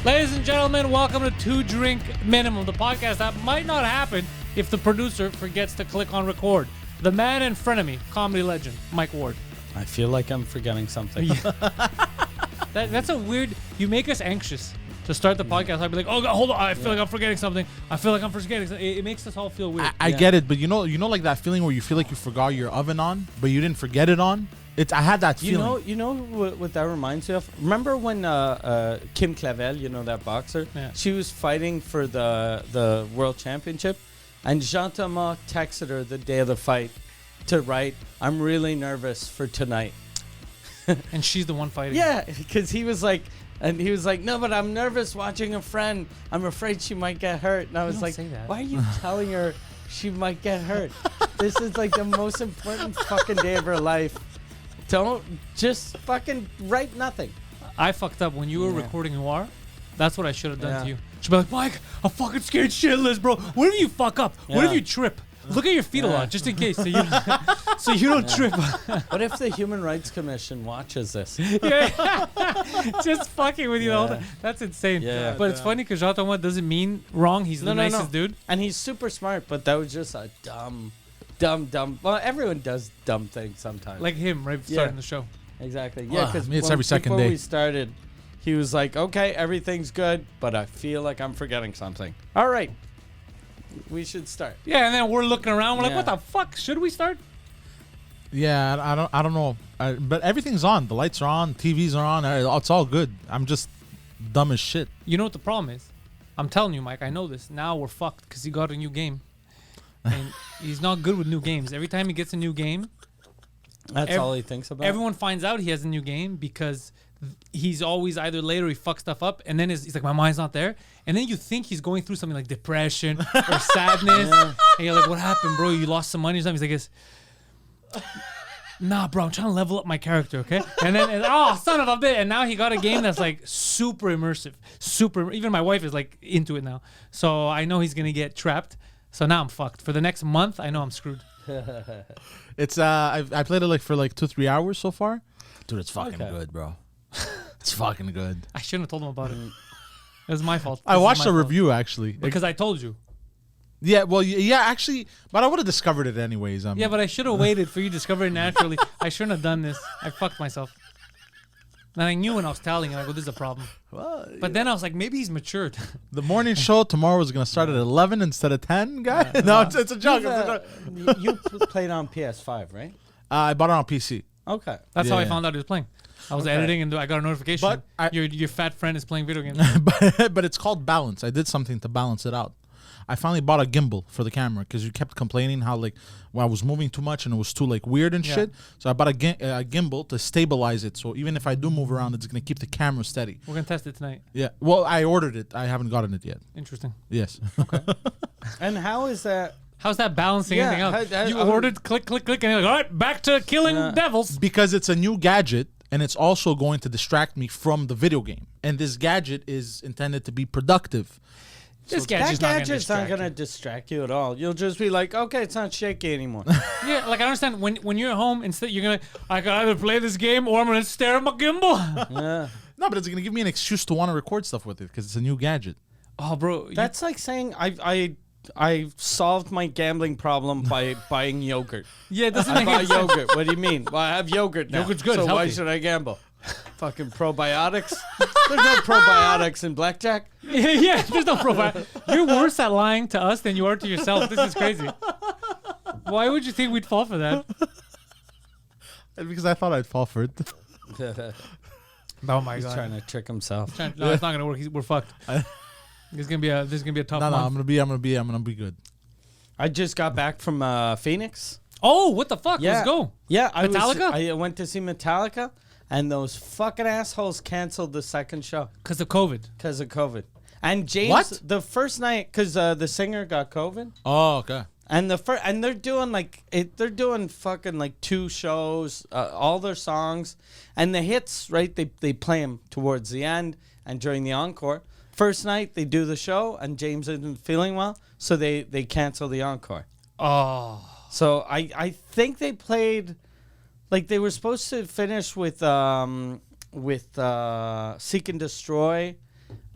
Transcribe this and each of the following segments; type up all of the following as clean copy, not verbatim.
Ladies and gentlemen, welcome to Two Drink Minimum, the podcast that might not happen if the producer forgets to click on record. The man in front of me, comedy legend, Mike Ward. I feel like I'm forgetting something. That's a weird... You make us anxious to start the podcast. I'd be like, oh, God, hold on. I feel like I'm forgetting something. I feel like I'm forgetting something. It makes us all feel weird. I get it, but you know like that feeling where you feel like you forgot your oven on, but you didn't forget it on? I had that feeling. You know what that reminds me of? Remember when Kim Clavel, you know that boxer? Yeah. She was fighting for the world championship, and Jean Thomas texted her the day of the fight to write, "I'm really nervous for tonight." And she's the one fighting. Yeah, because he was like, no, but I'm nervous watching a friend. I'm afraid she might get hurt. And I was like, why are you telling her she might get hurt? This is like the most important fucking day of her life. Don't just fucking write nothing. I fucked up when you were recording Noir. That's what I should have done to you. She'd be like, Mike, I'm fucking scared shitless, bro. What if you fuck up? What if you trip? Look at your feet a lot, just in case, so you don't trip. What if the Human Rights Commission watches this? Just fucking with you all the time. That's insane. Yeah. But it's funny because Jean Thomas doesn't mean wrong. He's the nicest dude. And he's super smart, but that was just a dumb. Well, everyone does dumb things sometimes. Like him, right? Starting the show. Exactly. Yeah, because it's every second before day. we started, he was like, okay, everything's good, but I feel like I'm forgetting something. All right. We should start. Yeah, and then we're looking around. We're like, what the fuck? Should we start? Yeah, I don't know. But everything's on. The lights are on. TVs are on. It's all good. I'm just dumb as shit. You know what the problem is? I'm telling you, Mike, I know this. Now we're fucked because he got a new game. And he's not good with new games. Every time he gets a new game, that's all he thinks about. Everyone finds out he has a new game because he's always either late or he fucks stuff up, and then he's like, my mind's not there, and then you think he's going through something like depression or sadness, and you're like, what happened, bro? You lost some money or something? He's like, nah, bro, I'm trying to level up my character, okay? And then, son of a bitch, and now he got a game that's like super immersive, even my wife is like into it now, so I know he's gonna get trapped. So now I'm fucked. For the next month, I know I'm screwed. It's I played it like for like 2-3 hours so far. Dude, it's fucking good, bro. It's fucking good. I shouldn't have told him about it. It was my fault. I watched a review actually. Because I told you. Yeah, well, yeah, actually, but I would have discovered it anyways. Yeah, but I should have waited for you to discover it naturally. I shouldn't have done this. I fucked myself. And I knew when I was telling him, I go, this is a problem. Well, but then I was like, maybe he's matured. The morning show tomorrow is going to start at 11 instead of 10, guy? No, it's a joke. You played on PS5, right? I bought it on PC. Okay. That's how I found out he was playing. I was editing and I got a notification. But your fat friend is playing video games. But it's called balance. I did something to balance it out. I finally bought a gimbal for the camera because you kept complaining how I was moving too much and it was too weird and shit. So I bought a gimbal to stabilize it. So even if I do move around, it's gonna keep the camera steady. We're gonna test it tonight. Yeah. Well, I ordered it. I haven't gotten it yet. Interesting. Yes. Okay. And how is that? How's that balancing anything out? You ordered, click, and you're like, all right, back to killing devils. Because it's a new gadget. And it's also going to distract me from the video game. And this gadget is intended to be productive. This gadget's not going to distract you at all. You'll just be like, okay, it's not shaky anymore. Yeah, like I understand when you're at home, instead you're going to, I can either play this game or I'm going to stare at my gimbal. Yeah. No, but it's going to give me an excuse to want to record stuff with it because it's a new gadget. Oh, bro. That's like saying I solved my gambling problem by buying yogurt. Yeah, it doesn't I make buy sense. yogurt. What do you mean? Well, I have yogurt now. Yogurt's good. So It's why healthy. should I gamble? Fucking probiotics. There's no probiotics in blackjack. Yeah, there's no probiotics. You're worse at lying to us than you are to yourself. This is crazy. Why would you think we'd fall for that? Because I thought I'd fall for it. Oh my He's god. trying to trick himself. No, it's not gonna work. We're fucked. This is gonna be a tough No, month. I'm gonna be good. I just got back from Phoenix. Oh, what the fuck? Yeah. Let's go. Yeah, Metallica? I went to see Metallica, and those fucking assholes canceled the second show Because of COVID. because of COVID. And James, What? the first night, because the singer got COVID, Oh, okay. and they're doing fucking like 2 shows, all their songs, and the hits, right? They play them towards the end and during the encore. First night they do the show, and James isn't feeling well, so they cancel the encore. Oh. So I think they played, like they were supposed to finish with Seek and Destroy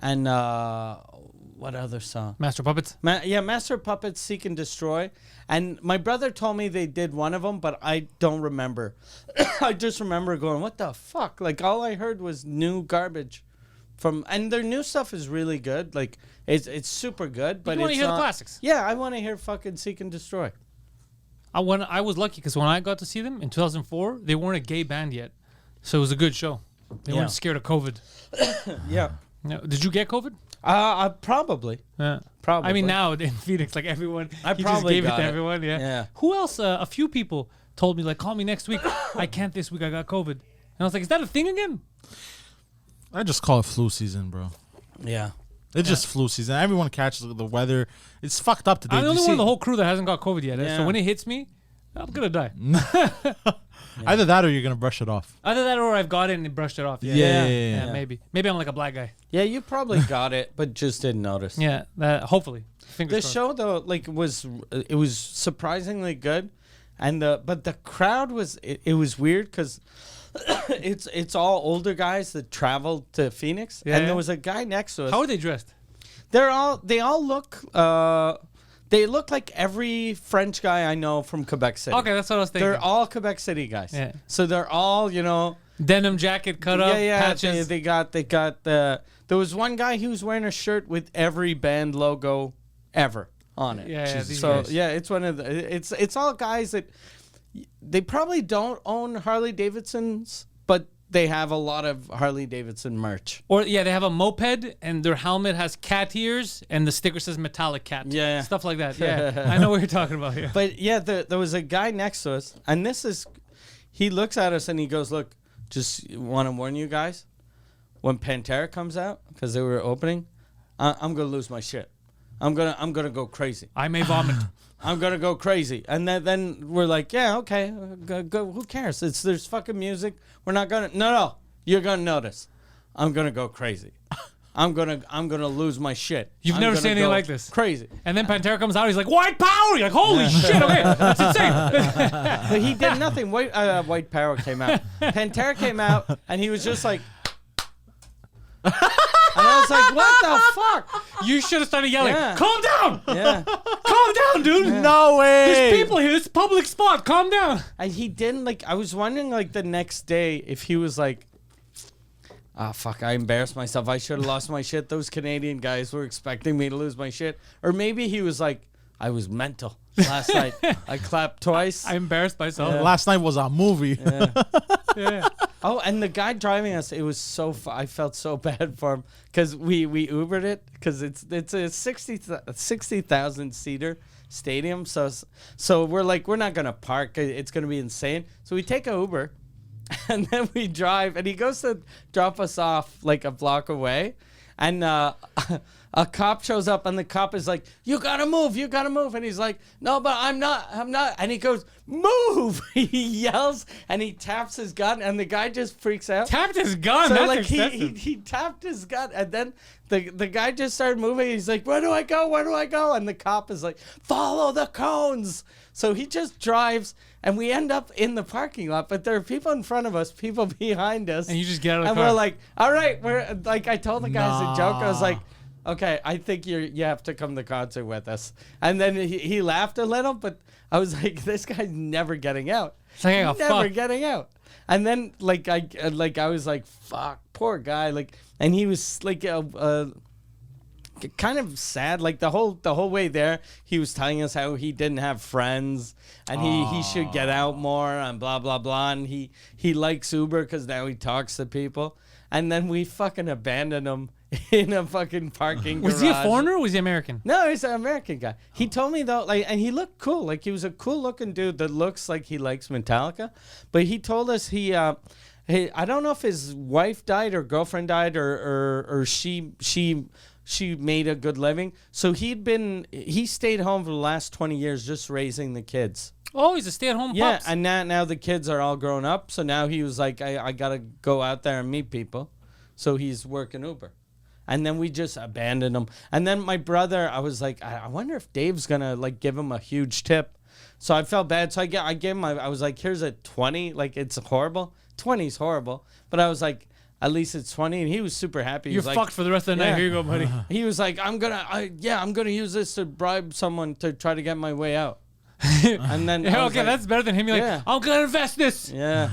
and what other song? Master Puppets. Master of Puppets, Seek and Destroy. And my brother told me they did one of them, but I don't remember. I just remember going, what the fuck? Like, all I heard was new garbage. And their new stuff is really good. Like, it's super good, but You want it's to hear not, the classics? Yeah, I want to hear fucking Seek and Destroy. I was lucky because when I got to see them in 2004, they weren't a gay band yet, so it was a good show. They weren't scared of COVID. Yeah. No, did you get COVID? Probably. Yeah. Probably. I mean, now in Phoenix, like everyone, I he probably just gave it got to it. everyone. Yeah. Yeah. Who else? A few people told me like, call me next week. I can't this week. I got COVID. And I was like, is that a thing again? I just call it flu season, bro. Yeah. It's just flu season. Everyone catches the weather. It's fucked up today. I'm the only one in the whole crew that hasn't got COVID yet. Yeah. So when it hits me, I'm gonna die. Either that or you're gonna brush it off. Either that or I've got it and brushed it off. Yeah. Maybe I'm like a black guy. Yeah, you probably got it, but just didn't notice. Yeah, hopefully. Fingers The crossed. show though, like was surprisingly good, and but the crowd was it was weird because it's all older guys that traveled to Phoenix, Yeah. and there was a guy next to us. How are they dressed? They all look they look like every French guy I know from Quebec City. Okay, that's what I was thinking. They're all Quebec City guys. Yeah. So they're all, Denim jacket cut up, patches. They got the. There was one guy who was wearing a shirt with every band logo ever on it. Yeah, these So guys. yeah, it's one of the. It's all guys that they probably don't own Harley Davidsons, but they have a lot of Harley Davidson merch. Or they have a moped and their helmet has cat ears and the sticker says Metallica cat. Yeah. Stuff like that. Yeah. I know what you're talking about here. But yeah, there was a guy next to us, and he looks at us and he goes, "Look, just want to warn you guys, when Pantera comes out, because they were opening, I'm gonna lose my shit. I'm gonna go crazy. I may vomit. I'm gonna go crazy." And then we're like, "Yeah, okay, go. Who cares? There's fucking music. We're not gonna. No, you're gonna notice. I'm gonna go crazy. I'm gonna lose my shit. You've never seen anything like this. Crazy." And then Pantera comes out. He's like, white power. You're like, holy shit. Okay. That's insane. But he did nothing. White Power came out. Pantera came out, and he was just like, and I was like, "What the fuck?" You should have started yelling, Yeah. calm down. Yeah. Calm down, dude. No way. There's people here. It's a public spot. Calm down. And he didn't I was wondering the next day if he was like, "Ah, fuck, I embarrassed myself. I should have lost my shit. Those Canadian guys were expecting me to lose my shit." Or maybe he was like, "I was mental last night. I clapped twice." I embarrassed myself. Last night was a movie. Yeah. Oh, and the guy driving us, it was so I felt so bad for him because we Ubered it because it's a 60,000 seater stadium. So we're like, we're not gonna park. It's gonna be insane. So we take a Uber, and then we drive, and he goes to drop us off like a block away, and a cop shows up, and the cop is like, you gotta move, and he's like, "No, but I'm not," and he goes, "Move!" He yells, and he taps his gun, and the guy just freaks out. Tapped his gun. So That's excessive. he tapped his gun, and then the guy just started moving. He's like, "Where do I go?" And the cop is like, "Follow the cones." So he just drives, and we end up in the parking lot. But there are people in front of us, people behind us, And you just get out of the and car. we're like, "All right, we're like." I told the guys a joke. I was like, "Okay, I think you have to come to concert with us." And then he laughed a little, but I was like, "This guy's never getting out. It's like, oh, Never fuck. getting out." And then I was like, "Fuck, poor guy." And he was kind of sad. The whole way there, he was telling us how he didn't have friends and he should get out more and blah blah blah. And he likes Uber because now he talks to people. And then we fucking abandoned him in a fucking parking garage. Was he a foreigner or was he American? No, he's an American guy. He told me though, and he looked cool. He was a cool looking dude that looks like he likes Metallica. But he told us I don't know if his wife died or girlfriend died or she made a good living. So he stayed home for the last 20 years just raising the kids. Oh, he's a stay-at-home Yeah, pops. and now the kids are all grown up. So now he was like, I gotta go out there and meet people. So he's working Uber. And then we just abandoned him. And then my brother, I was like, I wonder if Dave's gonna give him a huge tip. So I felt bad. So I gave him. I was like, here's a 20. It's horrible. 20's horrible. But I was like, at least it's 20. And he was super happy. You're He's fucked for the rest of the night. Yeah. Here you go, buddy. He was like, I'm gonna use this to bribe someone to try to get my way out. And then Yeah, okay, that's better than him being Yeah. like, I'm gonna invest this. yeah.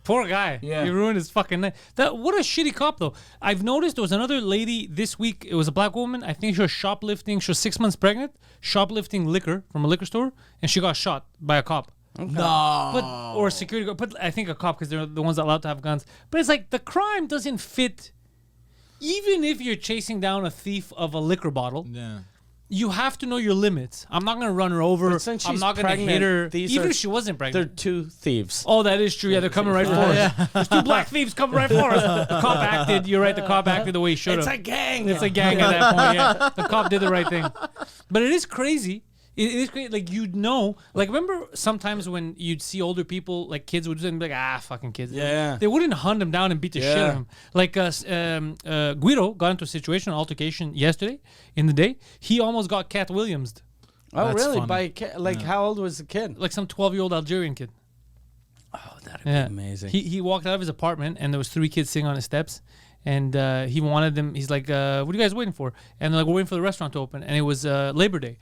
Poor guy. Yeah. You ruined his fucking night. What a shitty cop, though. I've noticed there was another lady this week. It was a black woman. I think she was shoplifting. She was 6 months pregnant, shoplifting liquor from a liquor store, and she got shot by a cop. No. Or a security guard. But I think a cop because they're the ones that are allowed to have guns. But it's like the crime doesn't fit. Even if you're chasing down a thief of a liquor bottle, Yeah. you have to know your limits. I'm not gonna run her over. But since I'm she's not gonna hit pregnant, her. these Even are- if she wasn't They're pregnant. 2 thieves. Oh, that is true. Yeah, they're coming right for us. There's 2 black thieves coming right for us. The cop acted. You're right. The cop acted the way he should have. It's a gang. It's a gang at that point. Yeah, the cop did the right thing. But it is crazy. It is crazy. Like like remember sometimes when you'd see older people, like kids would just be like, fucking kids. Yeah. They wouldn't hunt him down and beat the shit out of him. Like Guido got into a situation, an altercation yesterday in the day. He almost got Cat Williams'd. Oh, That's really? funny. By a kid? Like, how old was the kid? Like some 12-year-old Algerian kid. Oh, that'd Yeah. be amazing. He walked out of his apartment and there was 3 kids sitting on his steps, and he wanted them. He's like, "What are you guys waiting for?" And they're like, "We're waiting for the restaurant to open." And it was Labor Day,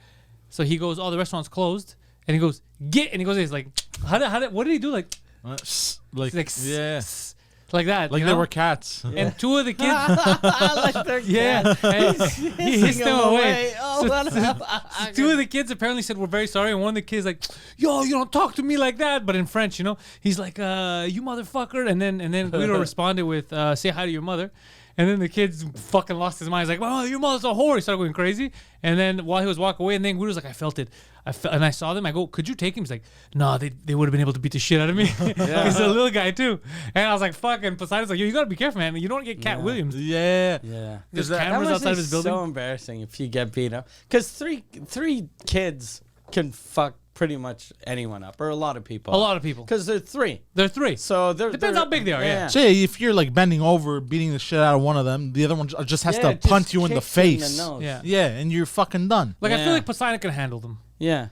so he goes, "Oh, the restaurant's closed." And he goes, "Get!" And he goes, "He's like, what did he do?" Like, Like, like, yeah. like that. Like you they know? were cats. And 2 of the kids, like their yeah, and he hissed them away. Oh, So 2 of the kids apparently said, "We're very sorry," and one of the kids like, "Yo, you don't talk to me like that," but in French, you know. He's like, "You motherfucker," and then Guido responded with, "Say hi to your mother." And then the kids fucking lost his mind. He's like, "Oh, your mother's a whore." He started going crazy. And then while he was walking away, and then Guido's like, "I felt it." And I saw them. I go, "Could you take him?" He's like, "No, they would have been able to beat the shit out of me." He's a little guy too. And I was like, "Fucking." Poseidon's like, "Yo, you gotta be careful, man. You don't get Cat Williams." Yeah. Yeah. There's that cameras must outside be of his building. so embarrassing if you get beat up. Because three kids can fuck pretty much anyone up, or a lot of people. A lot of people. Because they're 3. They're 3. So they're Depends how big they are, yeah. So if you're like bending over, beating the shit out of one of them, the other one just has to punt you in the kicks you in face. nose. Yeah. Yeah, and you're fucking done. Like I Yeah. feel like Poseidon can handle them. Yeah.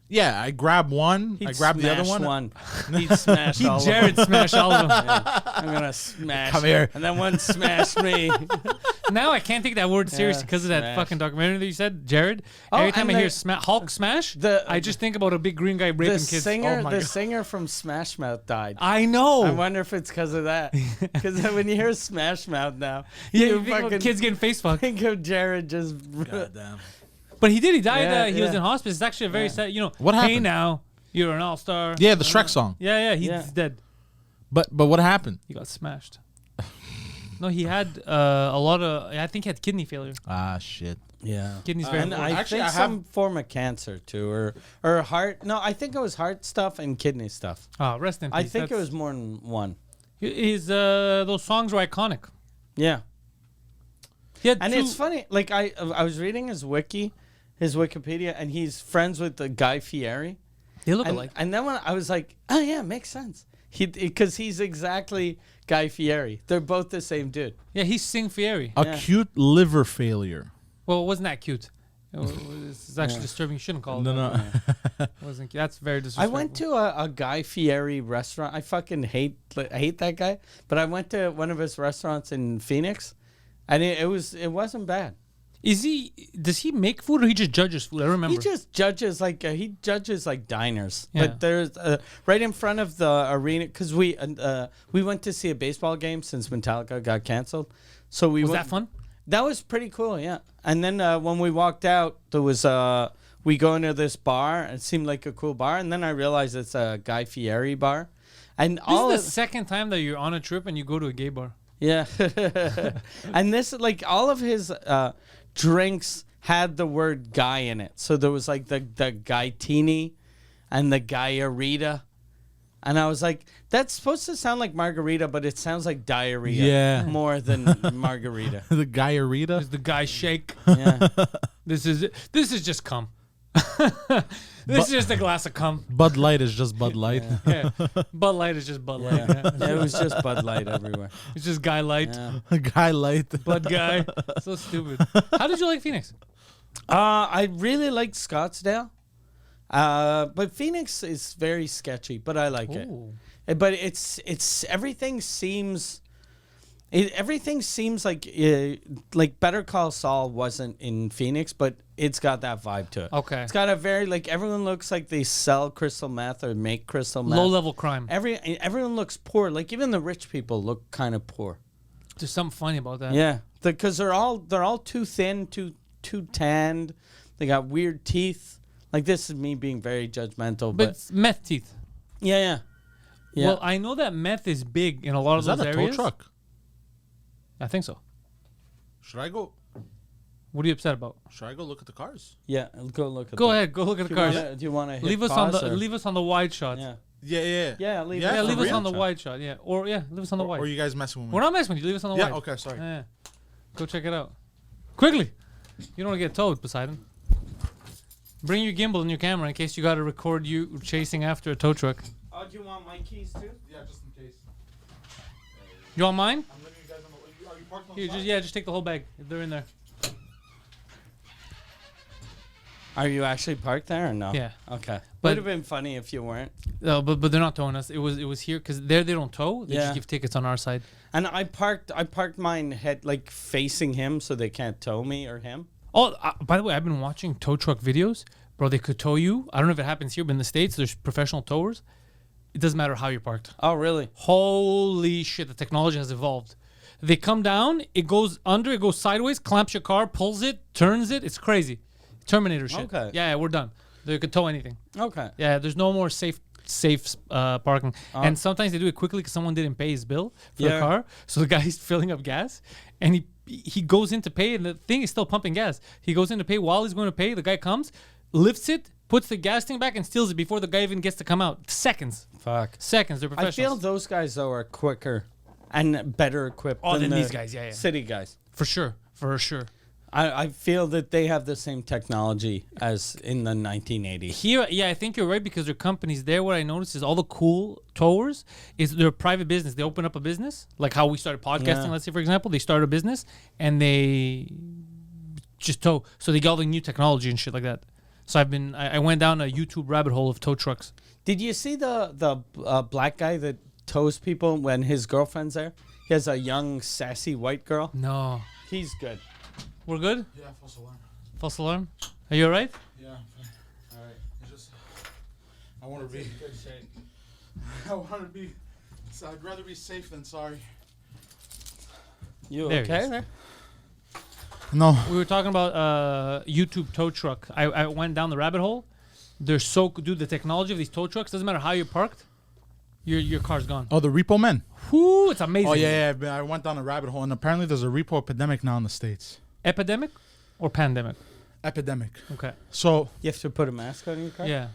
Yeah, I grab one, I He'd grab the other smash one. He'd smash all of them. Jared smashed all of them. I'm gonna smash. Come here. And then one smashed me. Now I can't take that word seriously Yeah, because of that smash. fucking documentary that you said, Jared. Oh, Every time and I hear the- Hulk smash, the- I just think about a big green guy raping The kids. singer, Oh my the God. singer from Smash Mouth died. I know. I wonder if it's because of that. Because when you hear Smash Mouth now, Yeah, you you think about kids getting face fucked. think of Jared just. Goddamn. But he did. He died. Yeah, He was yeah. in hospice. It's actually a very sad. What Hey happened? now, you're an all-star. Yeah, the Shrek song. Yeah. He's Yeah. dead. But what happened? He got smashed. No, he had a lot of. I think he had kidney failure. Ah, shit. Yeah. Kidneys very And important. I Actually, think I have- some form of cancer too, or heart. No, I think it was heart stuff and kidney stuff. Oh, rest in peace. I think it That's- was more than one. His those songs were iconic. Yeah. He had And 2 it's funny, like I was reading his Wikipedia, and he's friends with the Guy Fieri. They look And, alike. and then when I was like, oh yeah, makes sense. Because he's exactly Guy Fieri. They're both the same dude. Yeah, he's Sing Fieri. Acute liver failure. Well, it wasn't that cute. It's actually disturbing. You shouldn't call it. No, that. no. It wasn't cute. That's very I disrespectful. went to a Guy Fieri restaurant. I fucking hate that guy. But I went to one of his restaurants in Phoenix, and it wasn't bad. Does he make food or he just judges food? I don't remember. He just judges like diners. Yeah. But there's right in front of the arena, because we went to see a baseball game since Metallica got canceled. So we was went, that fun? That was pretty cool, yeah. And then when we walked out, there was we go into this bar. It seemed like a cool bar, and then I realized it's a Guy Fieri bar. And all This is of, the second time that you're on a trip and you go to a gay bar. yeah, and this like all of his drinks had the word guy in it. So there was like the Gaitini and the Guyarita. And I was like, that's supposed to sound like margarita, but it sounds like diarrhea Yeah. more than margarita. The Guyarita. There's the guy shake. Yeah. This is just cum. This is just a glass of cum. Bud Light is just Bud Light. Yeah. Bud Light is just Bud Light. Yeah. Yeah. It was just Bud Light everywhere. It's just guy light. Yeah. Guy Light. Bud guy. So stupid. How did you like Phoenix? I really liked Scottsdale. But Phoenix is very sketchy, but I like it. Ooh. But it's everything seems Everything seems like Better Call Saul wasn't in Phoenix, but it's got that vibe to it. Okay. It's got a very everyone looks like they sell crystal meth or make crystal meth. Low level crime. Everyone looks poor. Like even the rich people look kind of poor. There's something funny about that. Yeah, because they're all too thin, too tanned. They got weird teeth. Like this is me being very judgmental, But it's meth teeth. yeah. Well, I know that meth is big in a lot of those areas. Is that a tow truck? I think so. Should I go? What are you upset about? Should I go look at the cars? Yeah, go look at. Go ahead. Go look at the cars. Do you want to Leave us on the wide shot. Yeah. Yeah. Leave Leave us real on the shot. wide shot. Yeah. Or leave us on the wide. Or you guys messing with me? We're not messing with you. Leave us on the wide. Okay, sorry. Yeah. Go check it out. Quickly. You don't want to get towed, Poseidon. Bring your gimbal and your camera in case you got to record you chasing after a tow truck. Oh, do you want my keys too? Yeah, just in case. You want mine? I'm letting you guys on are you parked on Here, the side? just take the whole bag. They're in there. Are you actually parked there or no? Yeah. Okay. But- Would have been funny if you weren't. No, but they're not towing us. It was here because they don't tow. They Yeah. just give tickets on our side. And I parked mine head facing him so they can't tow me or him. Oh, by the way, I've been watching tow truck videos, bro. They could tow you. I don't know if it happens here, but in the States, there's professional towers. It doesn't matter how you're parked. Oh, really? Holy shit, the technology has evolved. They come down, it goes under, it goes sideways, clamps your car, pulls it, turns it. It's crazy. Terminator shit. Okay. Yeah, we're done. They could tow anything. Okay. Yeah, there's no more safe parking. And sometimes they do it quickly because someone didn't pay his bill for the car. So the guy's filling up gas, and he goes in to pay, and the thing is still pumping gas. He goes in to pay. While he's going to pay, the guy comes, lifts it, puts the gas tank back, and steals it before the guy even gets to come out. Seconds. Fuck. Seconds. They're I professionals. feel those guys though are quicker and better equipped Oh, than than the these guys. Yeah. city guys. For sure. For sure. I feel that they have the same technology as in the 1980s. Here, yeah, I think you're right because there are companies there. What I noticed is all the cool towers is they're a private business. They open up a business, like how we started podcasting. Yeah. Let's say, for example, they start a business and they just tow. So they get all the new technology and shit like that. So I went down a YouTube rabbit hole of tow trucks. Did you see the black guy that tows people when his girlfriend's there? He has a young, sassy white girl. No, He's good. we're good. Yeah, false alarm. False alarm. Are you all right? Yeah. All right. I want to be. I want to be. So I'd rather be safe than sorry. You There he okay is. there? No. We were talking about YouTube tow truck. I went down the rabbit hole. They're so dude. The technology of these tow trucks doesn't matter how you're parked. Your car's gone. Oh, the repo men. Whoo, it's amazing. Oh yeah. I went down a rabbit hole, and apparently there's a repo epidemic now in the States. Epidemic or pandemic? Epidemic. Okay. So You have to put a mask on your car? Yeah.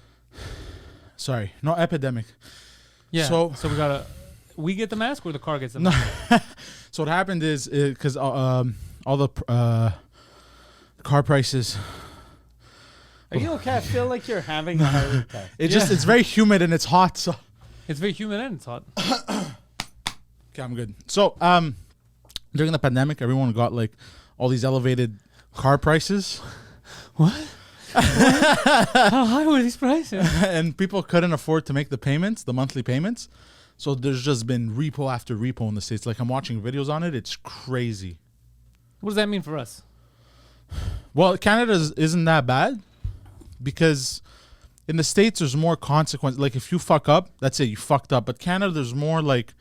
sorry, no epidemic. Yeah. So- So we get the mask or the car gets the mask? So what happened is because all the car prices. Are you okay? I feel like you're having a heart attack. It's very humid and it's hot. So It's very humid and it's hot. okay, I'm good. So during the pandemic, everyone got like all these elevated car prices. What? How high were these prices? And people couldn't afford to make the monthly payments. So there's just been repo after repo in the States. Like I'm watching videos on it. It's crazy. What does that mean for us? Well, Canada isn't that bad because in the States there's more consequence. Like if you fuck up, that's it. You fucked up. But Canada, there's more nets.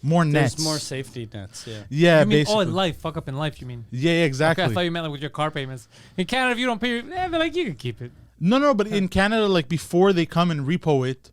There's more safety nets, yeah. Yeah, You mean, basically. in life, fuck up in life, you mean? Yeah, exactly. Okay, I thought you meant like with your car payments. In Canada, if you don't pay, they're like, you can keep it. No, but in Canada, like before they come and repo it,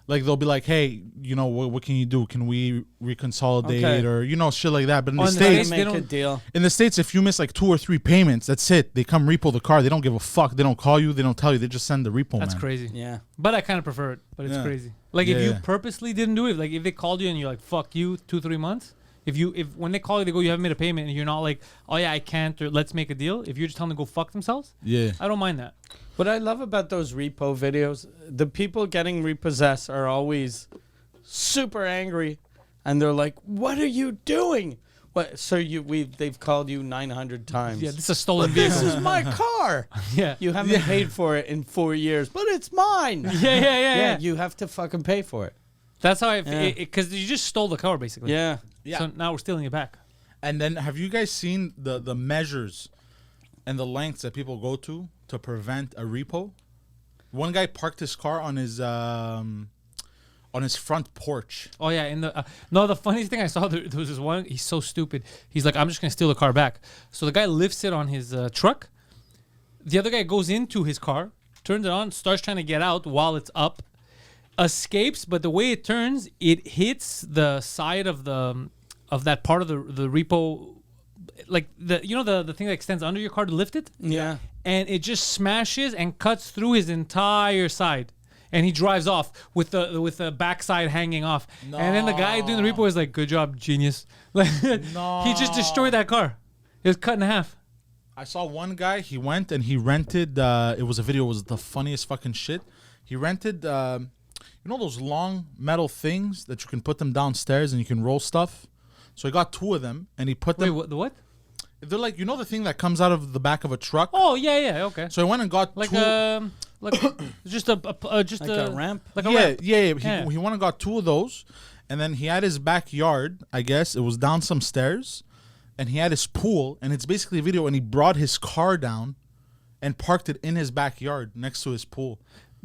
like they'll be like, hey, what can you do? Can we reconsolidate Okay. or shit like that? But in the in the States, States, they Make a don't- deal. in the States, if you miss like 2 or 3 payments, that's it. They come repo the car. They don't give a fuck. They don't call you. They don't tell you. They just send the repo That's man. crazy. Yeah. But I kind of prefer it. But it's Yeah. crazy. Like if you Yeah. purposely didn't do it, like if they called you and you're like, fuck you, 2-3 months. If when they call you, they go, you haven't made a payment, and you're not like, oh yeah, I can't, or let's make a deal. If you're just telling them to go fuck themselves, Yeah. I don't mind that. What I love about those repo videos, the people getting repossessed are always super angry, and they're like, "What are you doing? What? So they've called you 900 times. Yeah, this is a stolen This vehicle. is my car. Yeah. You haven't paid for it in 4 years, but it's mine. Yeah. Yeah, you have to fucking pay for it. That's how because you just stole the car basically. Yeah. So now we're stealing it back. And then have you guys seen the measures and the lengths that people go to prevent a repo? One guy parked his car on his front porch. Oh yeah, in the no, the funniest thing I saw there was this one. He's so stupid. He's like, I'm just gonna steal the car back. So the guy lifts it on his truck. The other guy goes into his car, turns it on, starts trying to get out while it's up, escapes. But the way it turns, it hits the side of that part of the repo, like the thing that extends under your car to lift it. Yeah. And it just smashes and cuts through his entire side. And he drives off with the backside hanging off. No. And then the guy doing the repo is like, "Good job, genius!" Like, no. He just destroyed that car. It was cut in half. I saw one guy. He went and he rented. It was a video. It was the funniest fucking shit. He rented. Those long metal things that you can put them downstairs and you can roll stuff. So he got 2 of them and he put them. Wait, the what? They're like the thing that comes out of the back of a truck. Oh yeah, okay. So I went and got like 2. Like just a ramp. Like a ramp. Yeah. He went and got 2 of those, and then he had his backyard. I guess it was down some stairs, and he had his pool, and it's basically a video. And he brought his car down, and parked it in his backyard next to his pool.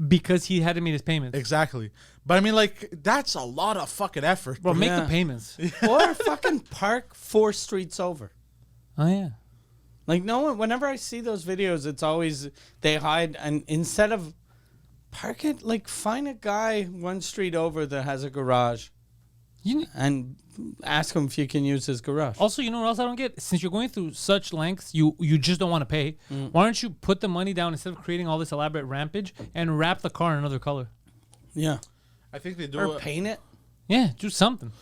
Because he had to meet his payments. Exactly. But I mean, like, that's a lot of fucking effort. Bro, make the payments. Or fucking park 4 streets over. Oh, yeah. Like, no one, whenever I see those videos, it's always, they hide, and instead of park it, like, find a guy 1 street over that has a garage and ask him if you can use his garage. Also, you know what else I don't get? Since you're going through such lengths, you just don't want to pay. Why don't you put the money down instead of creating all this elaborate rampage and wrap the car in another color? Yeah. I think they do Or paint it. Yeah, do something.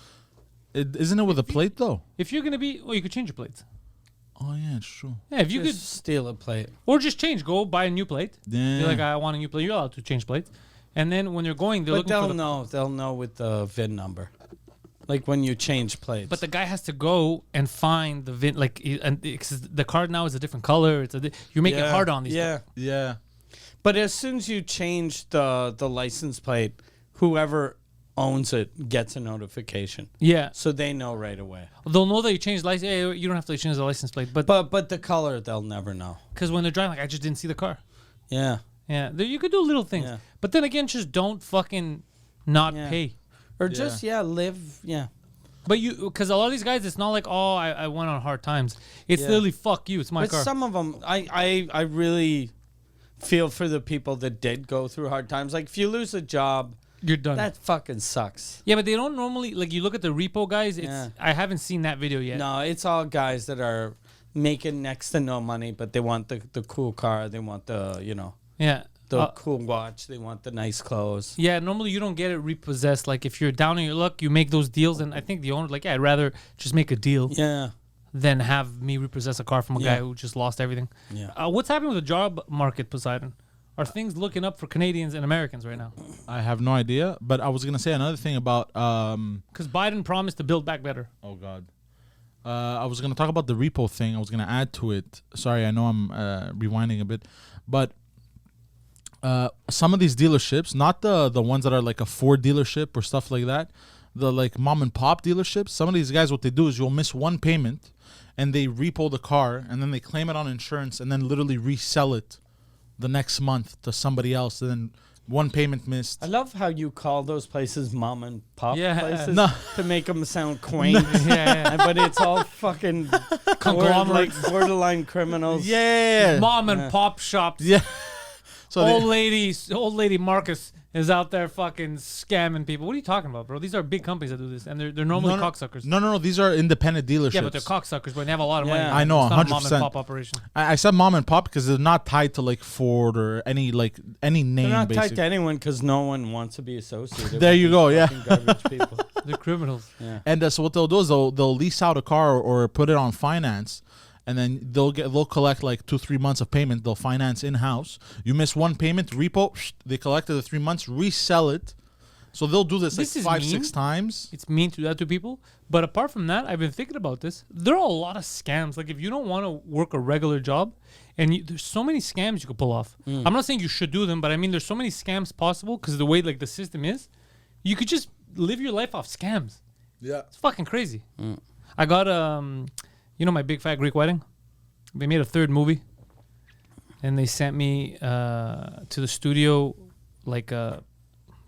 Isn't it with a plate, though? If you're going to be... Well, you could change your plates. Oh, yeah, it's true. Yeah, if you Just could... steal a plate. Or just change. Go buy a new plate. Yeah. Be like, I want a new plate. You're allowed to change plates. And then when you're going, they're looking for the... They'll know with the VIN number. Like when you change plates. But the guy has to go and find the VIN. Like, and the card now is a different color. You're making it hard on these guys. Yeah. But as soon as you change the license plate, whoever owns it gets a notification. Yeah. So they know right away. They'll know that you changed license. Hey, you don't have to change the license plate. But the color, they'll never know. Because when they're driving, like, I just didn't see the car. Yeah. Yeah. You could do little things. Yeah. But then again, just don't fucking not pay. Or just, live, But because a lot of these guys, it's not like, oh, I went on hard times. It's literally, fuck you, it's my car. But some of them, I really feel for the people that did go through hard times. Like, if you lose a job, you're done. That fucking sucks. Yeah, but they don't normally, like, you look at the repo guys, I haven't seen that video yet. No, it's all guys that are making next to no money, but they want the cool car. They want the, Yeah. The cool watch. They want the nice clothes. Yeah, normally you don't get it repossessed. Like, if you're down on your luck, you make those deals, and I think the owner, like, I'd rather just make a deal than have me repossess a car from a guy who just lost everything. Yeah. What's happening with the job market, Poseidon? Are things looking up for Canadians and Americans right now? I have no idea, but I was going to say another thing about... Because Biden promised to build back better. Oh, God. I was going to talk about the repo thing. I was going to add to it. Sorry, I know I'm rewinding a bit. But... some of these dealerships, not the ones that are like a Ford dealership or stuff like that, the like mom and pop dealerships, some of these guys, what they do is you'll miss one payment and they repo the car and then they claim it on insurance and then literally resell it the next month to somebody else, and then one payment missed. I love how you call those places mom and pop places to make them sound quaint. But it's all fucking conglomerate, like borderline criminals. Yeah. Mom and pop shops. Yeah. So old lady Marcus is out there fucking scamming people. What are you talking about, bro? These are big companies that do this, and they're normally cocksuckers. No. These are independent dealerships. Yeah, but they're cocksuckers, but they have a lot of money. I know, 100%. It's not a mom and pop operation. I said mom and pop because they're not tied to like Ford or any name. They're not tied to anyone because no one wants to be associated. There you go. Yeah. Garbage people. They're criminals. Yeah. And so what they'll do is they'll lease out a car or put it on finance. And then they'll collect like 2-3 months of payment. They'll finance in-house. You miss one payment, repo, they collected the 3 months, resell it. So they'll do this like 5-6 times. It's mean to do that to people. But apart from that, I've been thinking about this. There are a lot of scams. Like, if you don't want to work a regular job, and there's so many scams you could pull off. I'm not saying you should do them, but I mean, there's so many scams possible because of the way like the system is. You could just live your life off scams. Yeah. It's fucking crazy. I got my Big Fat Greek Wedding. They made a third movie, and they sent me to the studio like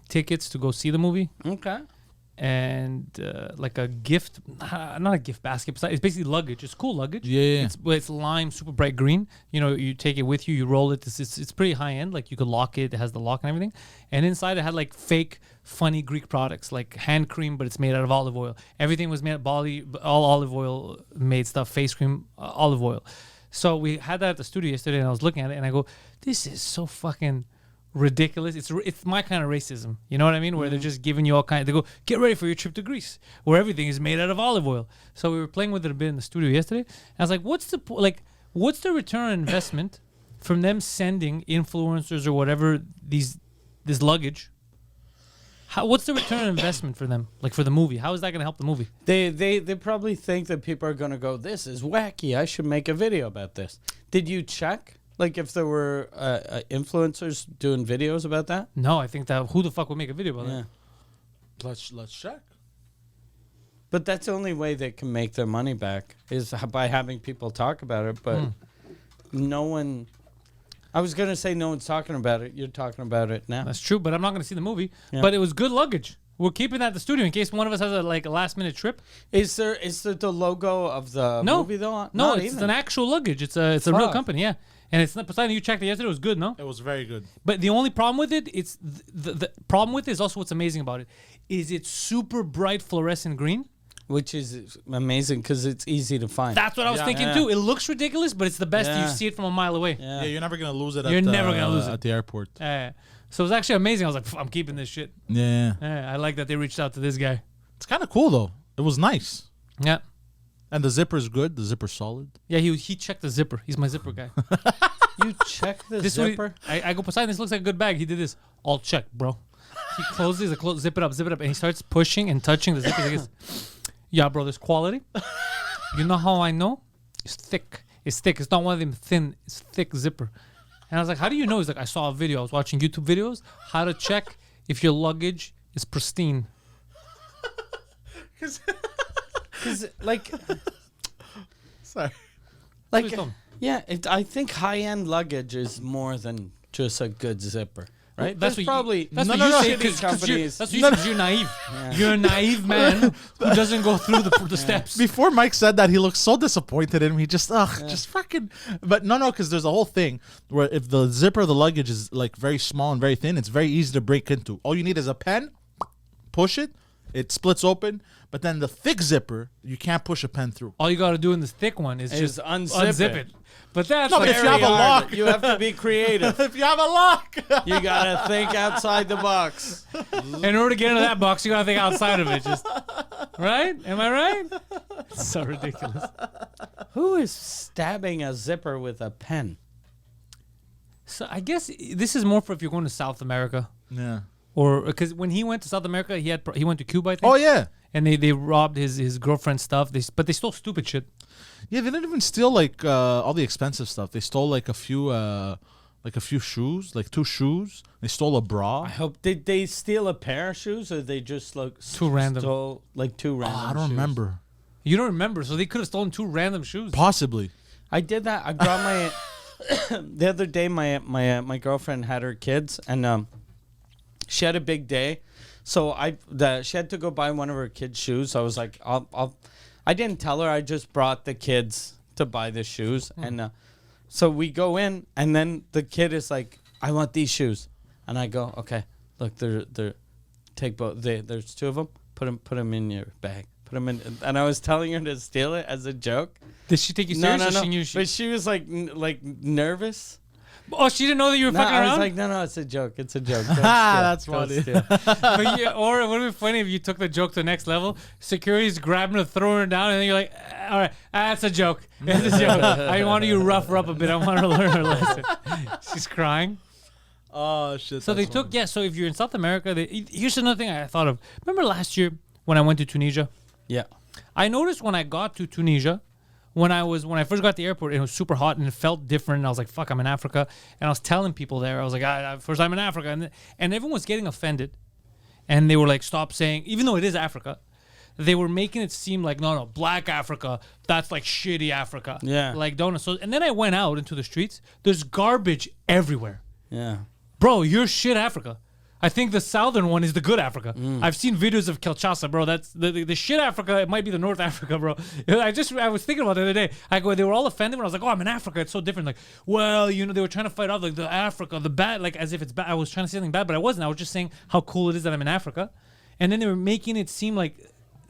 tickets to go see the movie. Okay. And like a gift, not a gift basket, but it's basically luggage. It's cool luggage. Yeah. It's lime, super bright green. You know, you take it with you, you roll it. It's pretty high end. Like you could lock it. It has the lock and everything. And inside it had like fake, funny Greek products, like hand cream, but it's made out of olive oil. Everything was made of all olive oil made stuff. Face cream, olive oil. So we had that at the studio yesterday, and I was looking at it, and I go, "This is so fucking ridiculous." It's my kind of racism, you know what I mean, where they're just giving you all kind. They go, get ready for your trip to Greece, where everything is made out of olive oil. So we were playing with it a bit in the studio yesterday, and I was like, what's the return on investment from them sending influencers or whatever this luggage? What's the return on investment for them, like for the movie? How is that going to help the movie? They probably think that people are going to go, this is wacky, I should make a video about this. Did you check? Like if there were influencers doing videos about that? No, I think that who the fuck would make a video about that? Let's check. But that's the only way they can make their money back is by having people talk about it. But no one... I was going to say no one's talking about it. You're talking about it now. That's true, but I'm not going to see the movie. Yeah. But it was good luggage. We're keeping that at the studio in case one of us has a last minute trip. Is there the logo of the movie though? No, Not it's even. an actual luggage. It's a real company, yeah. And it's not Poseidon. You checked it yesterday. It was good, no? It was very good. But the only problem with it, it's the problem with it is also what's amazing about it is it's super bright fluorescent green. Which is amazing because it's easy to find. That's what I was thinking too. It looks ridiculous, but it's the best. Yeah. You see it from a mile away. Yeah. Yeah, you're never gonna lose it. You're never gonna lose it at the airport. So it was actually amazing. I was like, I'm keeping this shit. Yeah. I like that they reached out to this guy. It's kind of cool though. It was nice. Yeah. And the zipper's good. The zipper's solid. Yeah, he checked the zipper. He's my zipper guy. You check the zipper? I go, Poseidon, this looks like a good bag. He did this. All check, bro. He closes it, zip it up. And he starts pushing and touching the zipper. He goes, yeah, bro, there's quality. You know how I know? It's thick. It's thick. It's not one of them thin. It's thick zipper. And I was like, how do you know? He's like, I saw a video. I was watching YouTube videos. How to check if your luggage is pristine. Because, like... Sorry. Like, yeah, I think high-end luggage is more than just a good zipper. Right? That's There's what probably that's what you say because you're naive. Yeah. You're a naive man who doesn't go through the steps. Before Mike said that, he looked so disappointed in him. He just fucking. But no, because there's a whole thing where if the zipper of the luggage is like very small and very thin, it's very easy to break into. All you need is a pen, push it, it splits open. But then the thick zipper, you can't push a pen through. All you got to do in this thick one is just unzip it. But that's no, but if you have a lock, you have to be creative. If you have a lock, you gotta think outside the box. In order to get into that box, you gotta think outside of it. Just right? Am I right? It's so ridiculous. Who is stabbing a zipper with a pen? So I guess this is more for if you're going to South America. Yeah. Or because when he went to South America, he went to Cuba, I think. Oh yeah. And they robbed his girlfriend's stuff. But they stole stupid shit. Yeah, they didn't even steal like all the expensive stuff. They stole like a few shoes, like 2 shoes. They stole a bra. I hope did they steal a pair of shoes or they just like stole 2 random I don't remember. You don't remember, so they could have stolen 2 random shoes. Possibly. I did that. I brought my the other day. My girlfriend had her kids and she had a big day, so she had to go buy one of her kids' shoes. So I was like, I didn't tell her. I just brought the kids to buy the shoes. And so we go in, and then the kid is like, I want these shoes. And I go, okay, look, they're take both. There's 2 of them. Put them in your bag. Put them in. And I was telling her to steal it as a joke. Did she take you serious? No. But she was like nervous. Oh, she didn't know that you were fucking around? I was like, no, it's a joke. It's a joke. That's funny. Or it would be funny if you took the joke to the next level. Security's grabbing her, throwing her down, and then you're like, all right, that's a joke. It's a joke. I wanted you to rough her up a bit. I want her to learn her lesson. She's crying. Oh, shit. So they took, so if you're in South America, here's another thing I thought of. Remember last year when I went to Tunisia? Yeah. I noticed when I got to Tunisia, when I first got to the airport, it was super hot and it felt different. And I was like, fuck, I'm in Africa. And I was telling people there, I was like, first time in Africa. And everyone was getting offended. and they were like, stop saying, even though it is Africa, they were making it seem like, no, black Africa, that's like shitty Africa. Yeah. Like, don't. So, and then I went out into the streets. There's garbage everywhere. Yeah. Bro, you're shit Africa. I think the southern one is the good Africa. I've seen videos of Kinshasa, bro. That's the shit Africa. It might be the North Africa, bro. I was thinking about it the other day. They were all offended when I was like, oh, I'm in Africa. It's so different. Like, well, they were trying to fight off like the Africa, the bad, like as if it's bad. I was trying to say something bad, but I wasn't. I was just saying how cool it is that I'm in Africa. And then they were making it seem like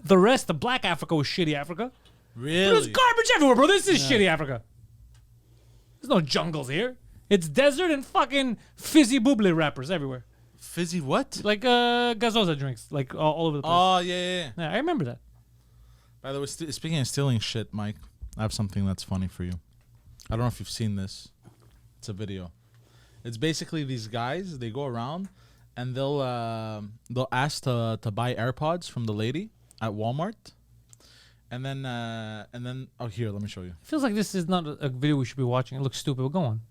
the rest, the black Africa was shitty Africa. Really? There's garbage everywhere, bro. This is shitty Africa. There's no jungles here. It's desert and fucking fizzy bubbly rappers everywhere. Fizzy what? Like gazosa drinks, like all over the place. Oh, yeah. Yeah, I remember that. By the way, speaking of stealing shit, Mike, I have something that's funny for you. I don't know if you've seen this. It's a video. It's basically these guys, they go around and they'll ask to buy AirPods from the lady at Walmart. And then here, let me show you. Feels like this is not a video we should be watching. It looks stupid. But go on.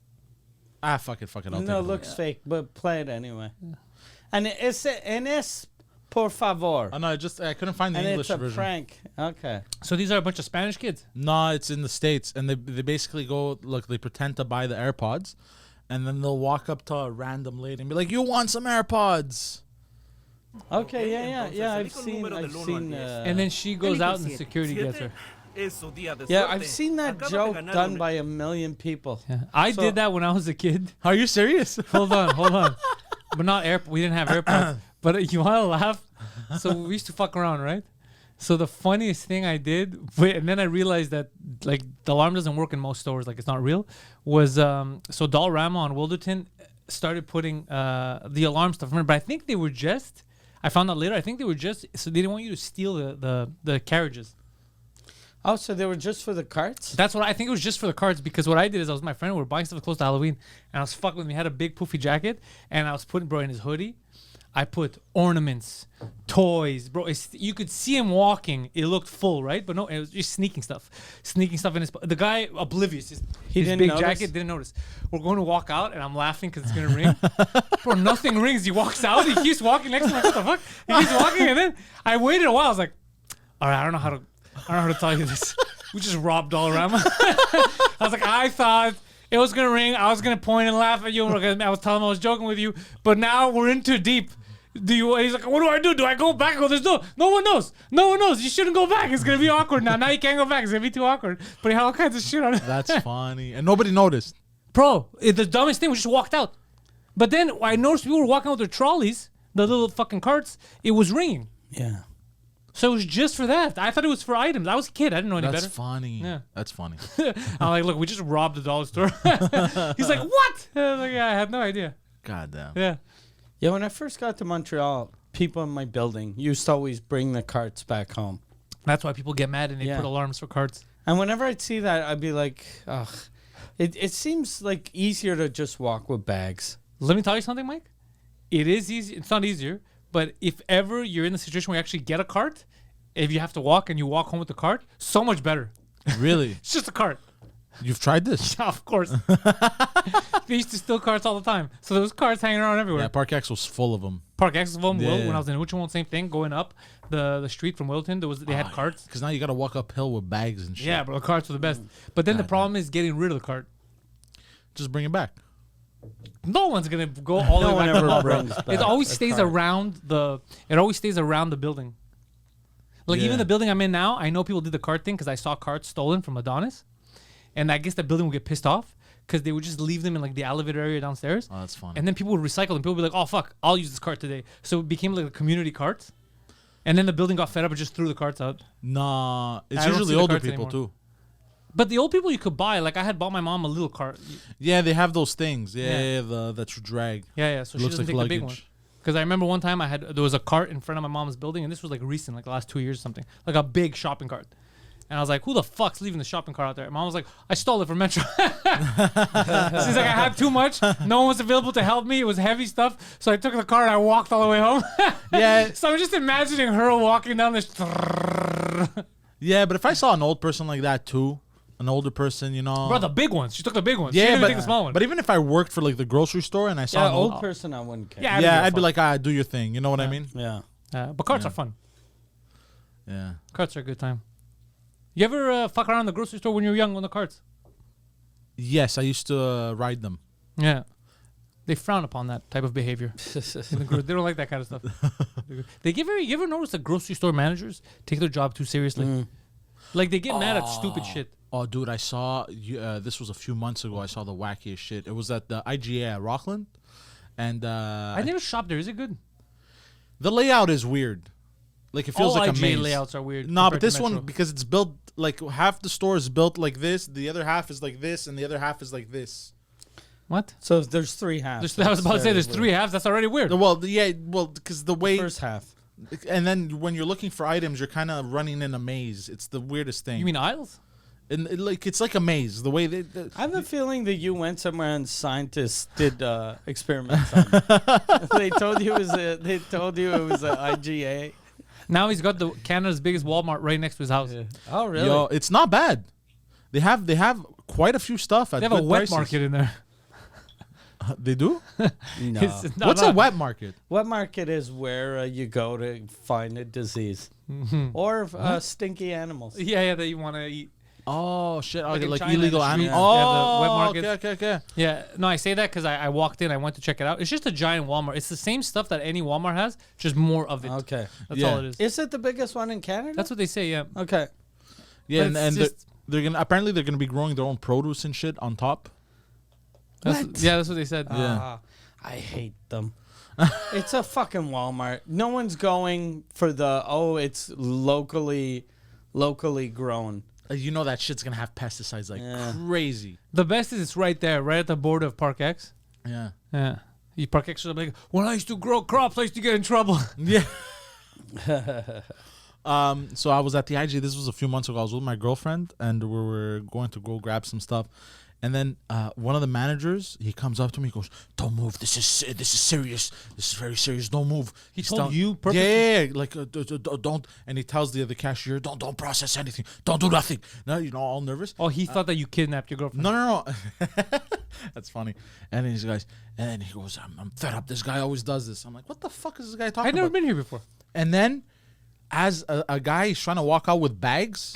Fuck it. I'll take No, it. it looks fake, but play it anyway. Yeah. And es por favor. Oh, no, I couldn't find the English version. And it's a prank. Okay. So these are a bunch of Spanish kids? No, it's in the States. And they basically go, look, they pretend to buy the AirPods. And then they'll walk up to a random lady and be like, you want some AirPods? Okay, yeah. I've seen. And then she goes out and security gets her. Yeah, I've seen that joke done by a million people. Yeah. I did that when I was a kid. Are you serious? Hold on. But not we didn't have AirPods. But you want to laugh? So we used to fuck around, right? So the funniest thing I did, and then I realized that like the alarm doesn't work in most stores, like it's not real, was so Dollarama on Wilderton started putting the alarm stuff. Remember, but I think they were just, I found out later, I think they were just, so they didn't want you to steal the carriages. Oh, so they were just for the carts? That's what I think it was just for the carts, because what I did is I was with my friend, we were buying stuff close to Halloween, and I was fucking with him. He had a big poofy jacket, and I was putting, bro, in his hoodie, I put ornaments, toys, bro. You could see him walking. It looked full, right? But no, it was just sneaking stuff in his. The guy oblivious. His didn't big notice? jacket didn't notice. We're going to walk out, and I'm laughing because it's gonna ring. Bro, nothing rings. He walks out. He keeps walking next to me. What the fuck? He keeps walking, and then I waited a while. I was like, all right, I don't know how to tell you this. We just robbed Dollarama. I was like, I thought it was gonna ring. I was gonna point and laugh at you. I was telling him I was joking with you, but now we're in too deep. He's like, what do I do? Do I go back? I go, no one knows. No one knows. You shouldn't go back. It's gonna be awkward now. Now you can't go back. It's gonna be too awkward. But he had all kinds of shit on it. That's funny, and nobody noticed. Bro, the dumbest thing, we just walked out. But then I noticed people were walking out with their trolleys, the little fucking carts. It was ringing. Yeah. So it was just for that. I thought it was for items. I was a kid. I didn't know any better. That's funny. Yeah. That's funny. I'm like, look, we just robbed the dollar store. He's like, what? I was like, yeah, I had no idea. God damn. Yeah. Yeah, when I first got to Montreal, people in my building used to always bring the carts back home. That's why people get mad and they put alarms for carts. And whenever I'd see that, I'd be like, ugh. It seems like easier to just walk with bags. Let me tell you something, Mike. It is easy. It's not easier. But if ever you're in the situation where you actually get a cart, if you have to walk and you walk home with the cart, so much better. Really? It's just a cart. You've tried this? Yeah, of course. They used to steal carts all the time. So there was carts hanging around everywhere. Yeah, Park X was full of them. Park X was full of them. Yeah. When I was in Wichita, same thing. Going up the street from Wilton, they had carts. Because now you got to walk uphill with bags and shit. Yeah, bro, the carts were the best. But then the problem is getting rid of the cart. Just bring it back. No one's gonna go all the way back. ever brings back It always a stays cart. around the building. Like even the building I'm in now, I know people did the cart thing because I saw carts stolen from Adonis, and I guess the building would get pissed off because they would just leave them in like the elevator area downstairs. Oh, that's funny. And then people would recycle them. People would be like, "Oh fuck, I'll use this cart today." So it became like a community cart, and then the building got fed up and just threw the carts out. Nah, it's I don't see usually the older carts people anymore. too. But the old people you could buy, like I had bought my mom a little cart. Yeah, they have those things. Yeah. That you drag. Yeah. So It she looks doesn't like take the big one. luggage. Because I remember one time there was a cart in front of my mom's building, and this was like recent, like the last 2 years or something, like a big shopping cart. And I was like, who the fuck's leaving the shopping cart out there? And Mom was like, I stole it from Metro. She's like, I had too much. No one was available to help me. It was heavy stuff. So I took the car and I walked all the way home. Yeah. So I'm just imagining her walking down this. Yeah, but if I saw an old person like that too, an older person, you know. Bro, the big ones. She took the big ones. She Yeah, didn't but take the small one. But even if I worked for like the grocery store and I saw Yeah, an old person, I wouldn't care. Yeah, yeah, I'd be like, do your thing. You know what I mean? Yeah. but carts are fun. Yeah. Carts are a good time. You ever fuck around the grocery store when you were young on the carts? Yes, I used to ride them. Yeah. They frown upon that type of behavior. They don't like that kind of stuff. You ever notice that grocery store managers take their job too seriously? Like they get mad at stupid shit. Oh, dude, I saw this was a few months ago. I saw the wackiest shit. It was at the IGA at Rockland, and I never shopped there. Is it good? the layout is weird. Like it feels All like a IGA maze. layouts are weird. No, but compared to this one Metro. because it's built like half the store is built like this, the other half is like this, and the other half is like this. What? So there's 3 halves. I was about to say Very there's weird. 3 halves. That's already weird. Because the way First half. and then when you're looking for items, you're kind of running in a maze. It's the weirdest thing. You mean aisles? And it's like a maze. The way I have a feeling that you went somewhere and scientists did experiments on it. They told you it was a IGA. Now he's got the Canada's biggest Walmart right next to his house. Oh, really? Yo, it's not bad. They have quite a few stuff at They have a good wet prices. market in there. They do? No. What's a wet market? Wet market is where you go to find a disease or stinky animals. Yeah, that you want to eat. Oh shit! Like in Like China in illegal the animals. streets, they have the wet Oh, markets. okay. Yeah, no, I say that because I walked in, I went to check it out. It's just a giant Walmart. It's the same stuff that any Walmart has, just more of it. Okay. That's Yeah. all it is. Is it the biggest one in Canada? That's what they say, yeah. Okay. Yeah, But and, it's and just- they're gonna apparently they're gonna be growing their own produce and shit on top. Yeah, that's what they said. Yeah. I hate them. It's a fucking Walmart. No one's going for it's locally grown. You know that shit's gonna have pesticides like crazy. The best is it's right there, right at the border of Park X. Yeah. Yeah. Park X is like, when I used to grow crops, I used to get in trouble. Yeah. So I was at the IG. This was a few months ago. I was with my girlfriend, and we were going to go grab some stuff. And then one of the managers, he comes up to me, he goes, "Don't move. This is serious. This is very serious. Don't move." He He's told telling- you purposely? Yeah, like don't. And he tells the other cashier, "Don't process anything. Don't do nothing." No, all nervous. Oh, he thought that you kidnapped your girlfriend. No. That's funny. And then he goes, I'm fed up. This guy always does this. I'm like, what the fuck is this guy talking I've never about? been here before. And then, as a guy is trying to walk out with bags,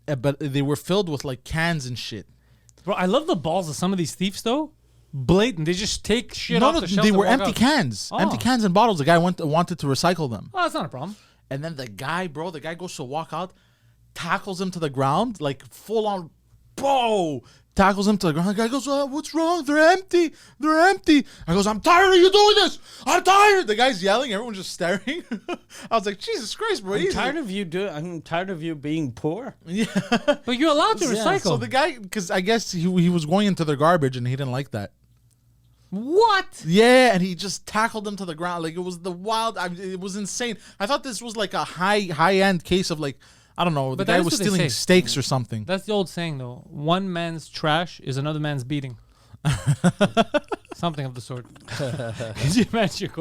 but they were filled with like cans and shit. Bro, I love the balls of some of these thieves, though. Blatant. They just take shit off the shelves. They and were walk empty out. cans. Oh. Empty cans and bottles. The guy wanted to recycle them. Oh, that's not a problem. And then the guy goes to walk out, tackles him to the ground, like full on, tackles him to the ground. The guy goes, "What's wrong? They're empty. They're empty." I goes, "I'm tired of you doing this. I'm tired." The guy's yelling. Everyone's just staring. I was like, Jesus Christ, bro. I'm tired of you being poor. Yeah. But you're allowed to recycle. So the guy, because I guess he was going into their garbage and he didn't like that. What? Yeah, and he just tackled them to the ground. Like it was it was insane. I thought this was like a high end case of like, I don't know, the But guy that's was what they stealing say. steaks or something. That's the old saying, though. One man's trash is another man's beating. Something of the sort. Could you imagine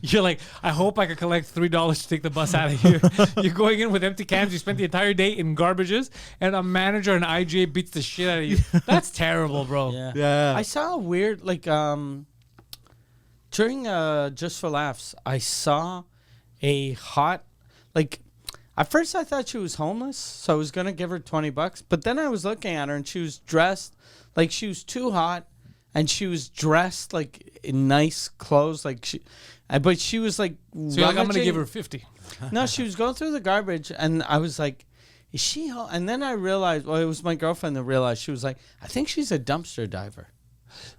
you're like, I hope I can collect $3 to take the bus out of here. You're going in with empty cans. You spent the entire day in garbages, and a manager and IGA beats the shit out of you. That's terrible, bro. Yeah. I saw a weird during Just for Laughs. I saw a hot At first, I thought she was homeless, so I was gonna give her $20. But then I was looking at her, and she was dressed like she was too hot, and she was dressed like in nice clothes, but she was like. So you're like, I'm gonna give her 50. No, she was going through the garbage, and I was like, "Is she?" And then I realized, it was my girlfriend that realized. She was like, "I think she's a dumpster diver."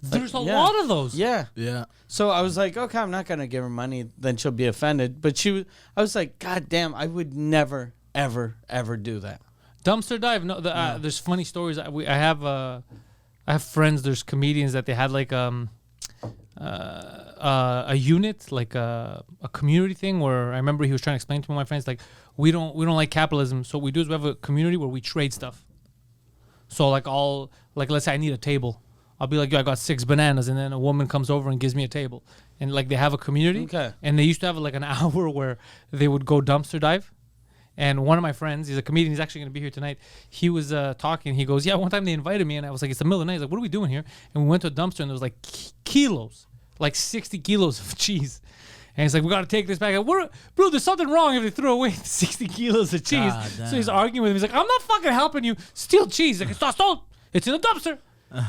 There's a yeah. lot of those. Yeah. Yeah. So I was like, okay, I'm not gonna give her money. Then she'll be offended. But I was like, God damn, I would never, ever, ever do that. Dumpster dive. No, there's funny stories. I have friends. There's comedians that they had like a unit, like a community thing. Where I remember he was trying to explain to one of my friends, like we don't like capitalism. So what we do is we have a community where we trade stuff. So let's say I need a table. I'll be like, yo, I got 6 bananas, and then a woman comes over and gives me a table. And like they have a community. Okay. And they used to have like an hour where they would go dumpster dive. And one of my friends, he's a comedian, he's actually going to be here tonight. He was talking. He goes, yeah, one time they invited me, and I was like, it's the middle of the night. He's like, what are we doing here? And we went to a dumpster, and there was like kilos, like 60 kilos of cheese. And he's like, we got to take this back. Bro, there's something wrong if they throw away 60 kilos of cheese. So he's arguing with him. He's like, I'm not fucking helping you steal cheese. He's like, it's not stolen. It's in the dumpster.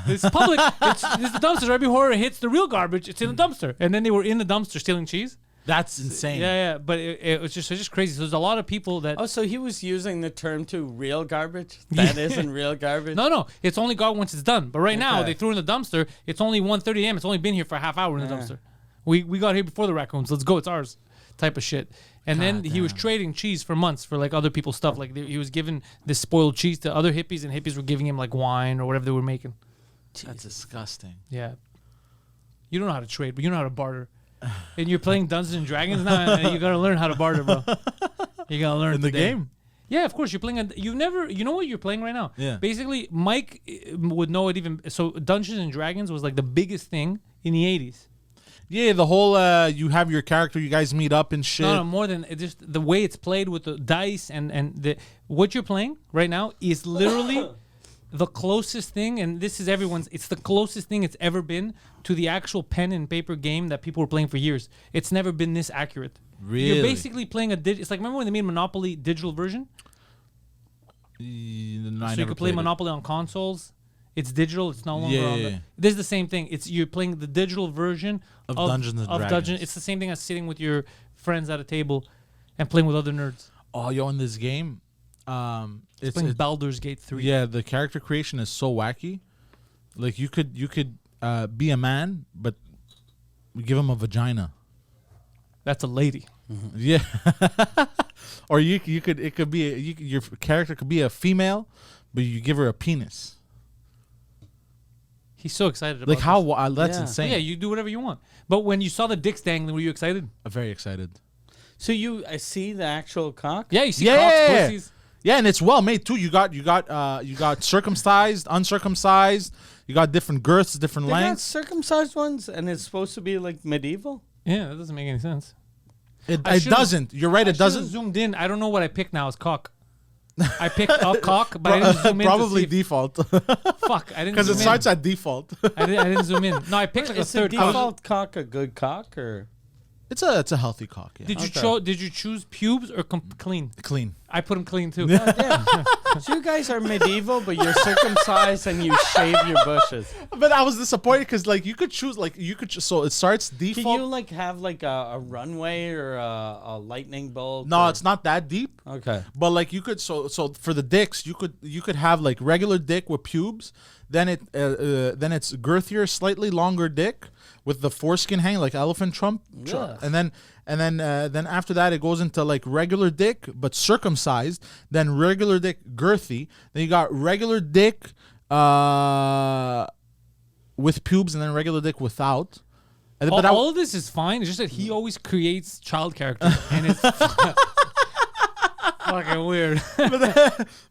It's public. It's the dumpster. Right before it hits the real garbage, it's in the dumpster. And then they were in the dumpster stealing cheese. That's insane. Yeah. But it was just crazy. So there's a lot of people that. Oh, so he was using the term to real garbage? That isn't real garbage? No. It's only gone once it's done. But right now, they threw it in the dumpster. It's only 1:30 a.m. It's only been here for a half hour in the dumpster. We got here before the raccoons. Let's go. It's ours. Type of shit. And then he was trading cheese for months for like other people's stuff. Like he was giving this spoiled cheese to other hippies, and hippies were giving him like wine or whatever they were making. That's disgusting. Yeah. You don't know how to trade, but you know how to barter. And you're playing Dungeons and Dragons now, and you gotta learn how to barter, bro. You gotta learn in the game. Yeah, of course. You're playing. You know what you're playing right now. Yeah. Basically, Mike would know it even. So Dungeons and Dragons was like the biggest thing in the 80s. Yeah, the whole you have your character, you guys meet up and shit. No, more than just the way it's played with the dice and the what you're playing right now is literally the closest thing, and this is everyone's. It's the closest thing it's ever been to the actual pen and paper game that people were playing for years. It's never been this accurate. Really? You're basically playing it's like, remember when they made Monopoly digital version? No, so you could play Monopoly on consoles. It's digital. It's no longer on the. This is the same thing. You're playing the digital version of Dungeons and Dragons. It's the same thing as sitting with your friends at a table and playing with other nerds. Oh, yo, in this game, it's playing Baldur's Gate 3. Yeah, the character creation is so wacky. Like you could be a man, but we give him a vagina. That's a lady. Mm-hmm. Yeah. Or your character could be a female, but you give her a penis. He's so excited about like how that's insane. Yeah, you do whatever you want. But when you saw the dicks dangling, were you excited? I'm very excited. So you see the actual cock? Yeah, you see cocks, pussies. Yeah, and it's well made too. You got circumcised, uncircumcised. You got different girths, different They got lengths. circumcised ones, and it's supposed to be like medieval. Yeah, that doesn't make any sense. It doesn't. You're right. It doesn't. Zoomed in. I don't know what I picked now as cock. I picked up cock, but I didn't zoom in. Probably to see default. Fuck, I didn't. Because it starts at default. I didn't zoom in. No, I picked like a third. Default cock a good cock or? It's a healthy cock. Yeah. Did you choose pubes or clean? Clean. I put them clean too. So you guys are medieval, but you're circumcised and you shave your bushes. But I was disappointed because like you could choose so it starts default. Can you like have like a runway or a lightning bolt? No, it's not that deep. Okay. But like you could so for the dicks you could have like regular dick with pubes, then it's girthier, slightly longer dick with the foreskin hanging like elephant trunk, and then after that it goes into like regular dick but circumcised, then regular dick girthy, then you got regular dick with pubes, and then regular dick without. But all of this is fine. It's just that he always creates child characters, and it's fucking weird.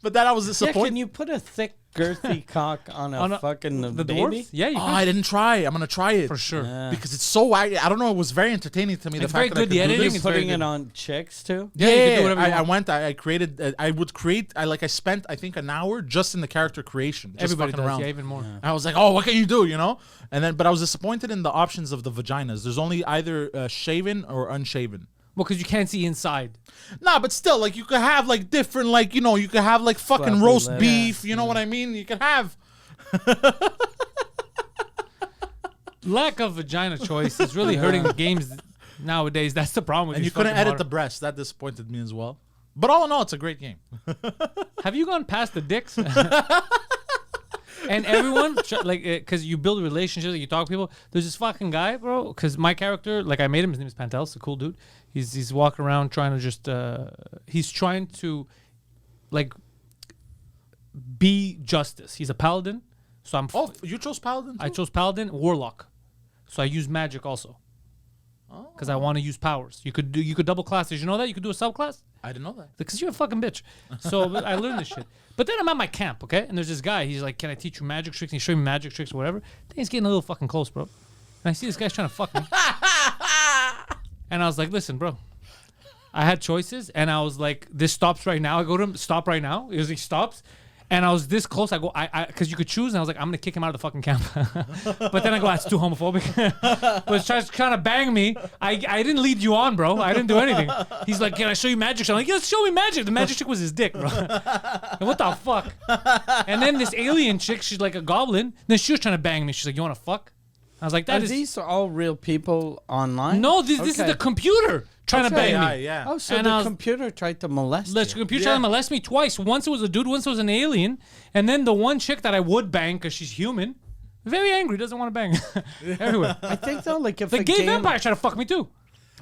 but that I was disappointed. Yeah, can you put a thick girthy cock on a fucking the baby? dwarves? Yeah, you can. I didn't try. I'm gonna try it for sure because it's so wacky. I don't know. It was very entertaining to me. It's the fact very good. The editing is putting it on chicks too. Yeah, you can do whatever you I want. went. I created. I would create. I spent I think an hour just in the character creation. Just Everybody fucking does. around. Yeah, even more. I was like, oh, what can you do? You know. And then, but I was disappointed in the options of the vaginas. There's only either shaven or unshaven. Well, because you can't see inside. Nah, but still, like you could have like different, like you could have like fucking Fluffy roast lips. beef. You know what I mean? You could have. Lack of vagina choice is really hurting games nowadays. That's the problem with And these you couldn't fucking edit modern- the breast. That disappointed me as well. But all in all, it's a great game. Have you gone past the dicks? And everyone, like, because you build relationships, like you talk to people. There's this fucking guy, bro. Because my character, like, I made him. His name is Pantelis, a cool dude. He's walking around trying to just, he's trying to, like, be justice. He's a paladin. So I'm. You chose paladin too? I chose paladin, warlock. So I use magic also. Because I want to use powers. You could double class. Did you know that? You could do a subclass? I didn't know that. Because you're a fucking bitch. So I learned this shit. But then I'm at my camp, okay? And there's this guy. He's like, can I teach you magic tricks? And he's showing me magic tricks or whatever. Then he's getting a little fucking close, bro. And I see this guy's trying to fuck me. And I was like, listen, bro. I had choices, and I was like, "This stops right now." I go to him, "Stop right now." He stops, and I was this close. I go, because you could choose, and I was like, "I'm gonna kick him out of the fucking camp." But then I go, "That's too homophobic." But he's trying to bang me. I didn't lead you on, bro. I didn't do anything. He's like, "Can I show you magic?" I'm like, "Yeah, show me magic." The magic trick was his dick, bro. And what the fuck? And then this alien chick, she's like a goblin. Then she was trying to bang me. She's like, "You want to fuck?" I was like, Are these all real people online? No, this is the computer trying to bang me. Yeah. Oh, so the computer tried to molest The you. computer tried to molest me twice. Once it was a dude, once it was an alien. And then the one chick that I would bang because she's human, very angry, doesn't want to bang. Everywhere. I think though, like if The gay vampire tried to fuck me too.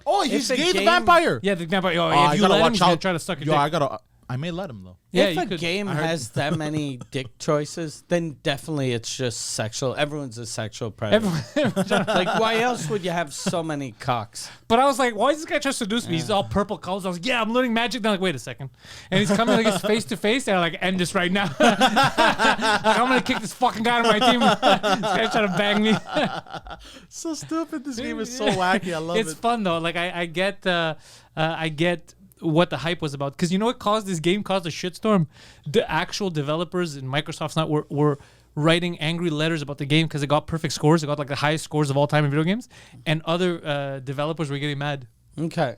Oh, he's the gay, the game- vampire. Yeah, the vampire. Oh, I if you gotta let him, watch he's going out. to try to suck your dick. I may let him though. Yeah, if you a could. game has that many dick choices, then definitely it's just sexual. Everyone's a sexual predator. Like, why else would you have so many cocks? But I was like, why is this guy trying to seduce me? He's all purple colors. I was like, yeah, I'm learning magic. Then I'm like, wait a second. And he's coming like his face to face. And I'm like, end this right now. Like, I'm going to kick this fucking guy out of my team. This guy's trying to bang me. So stupid. This game is so wacky. I love it. It's fun though. Like I get what the hype was about, because you know what caused this game caused a shitstorm. The actual developers in Microsoft's not were writing angry letters about the game because it got perfect scores. It got like the highest scores of all time in video games, and other developers were getting mad. Okay.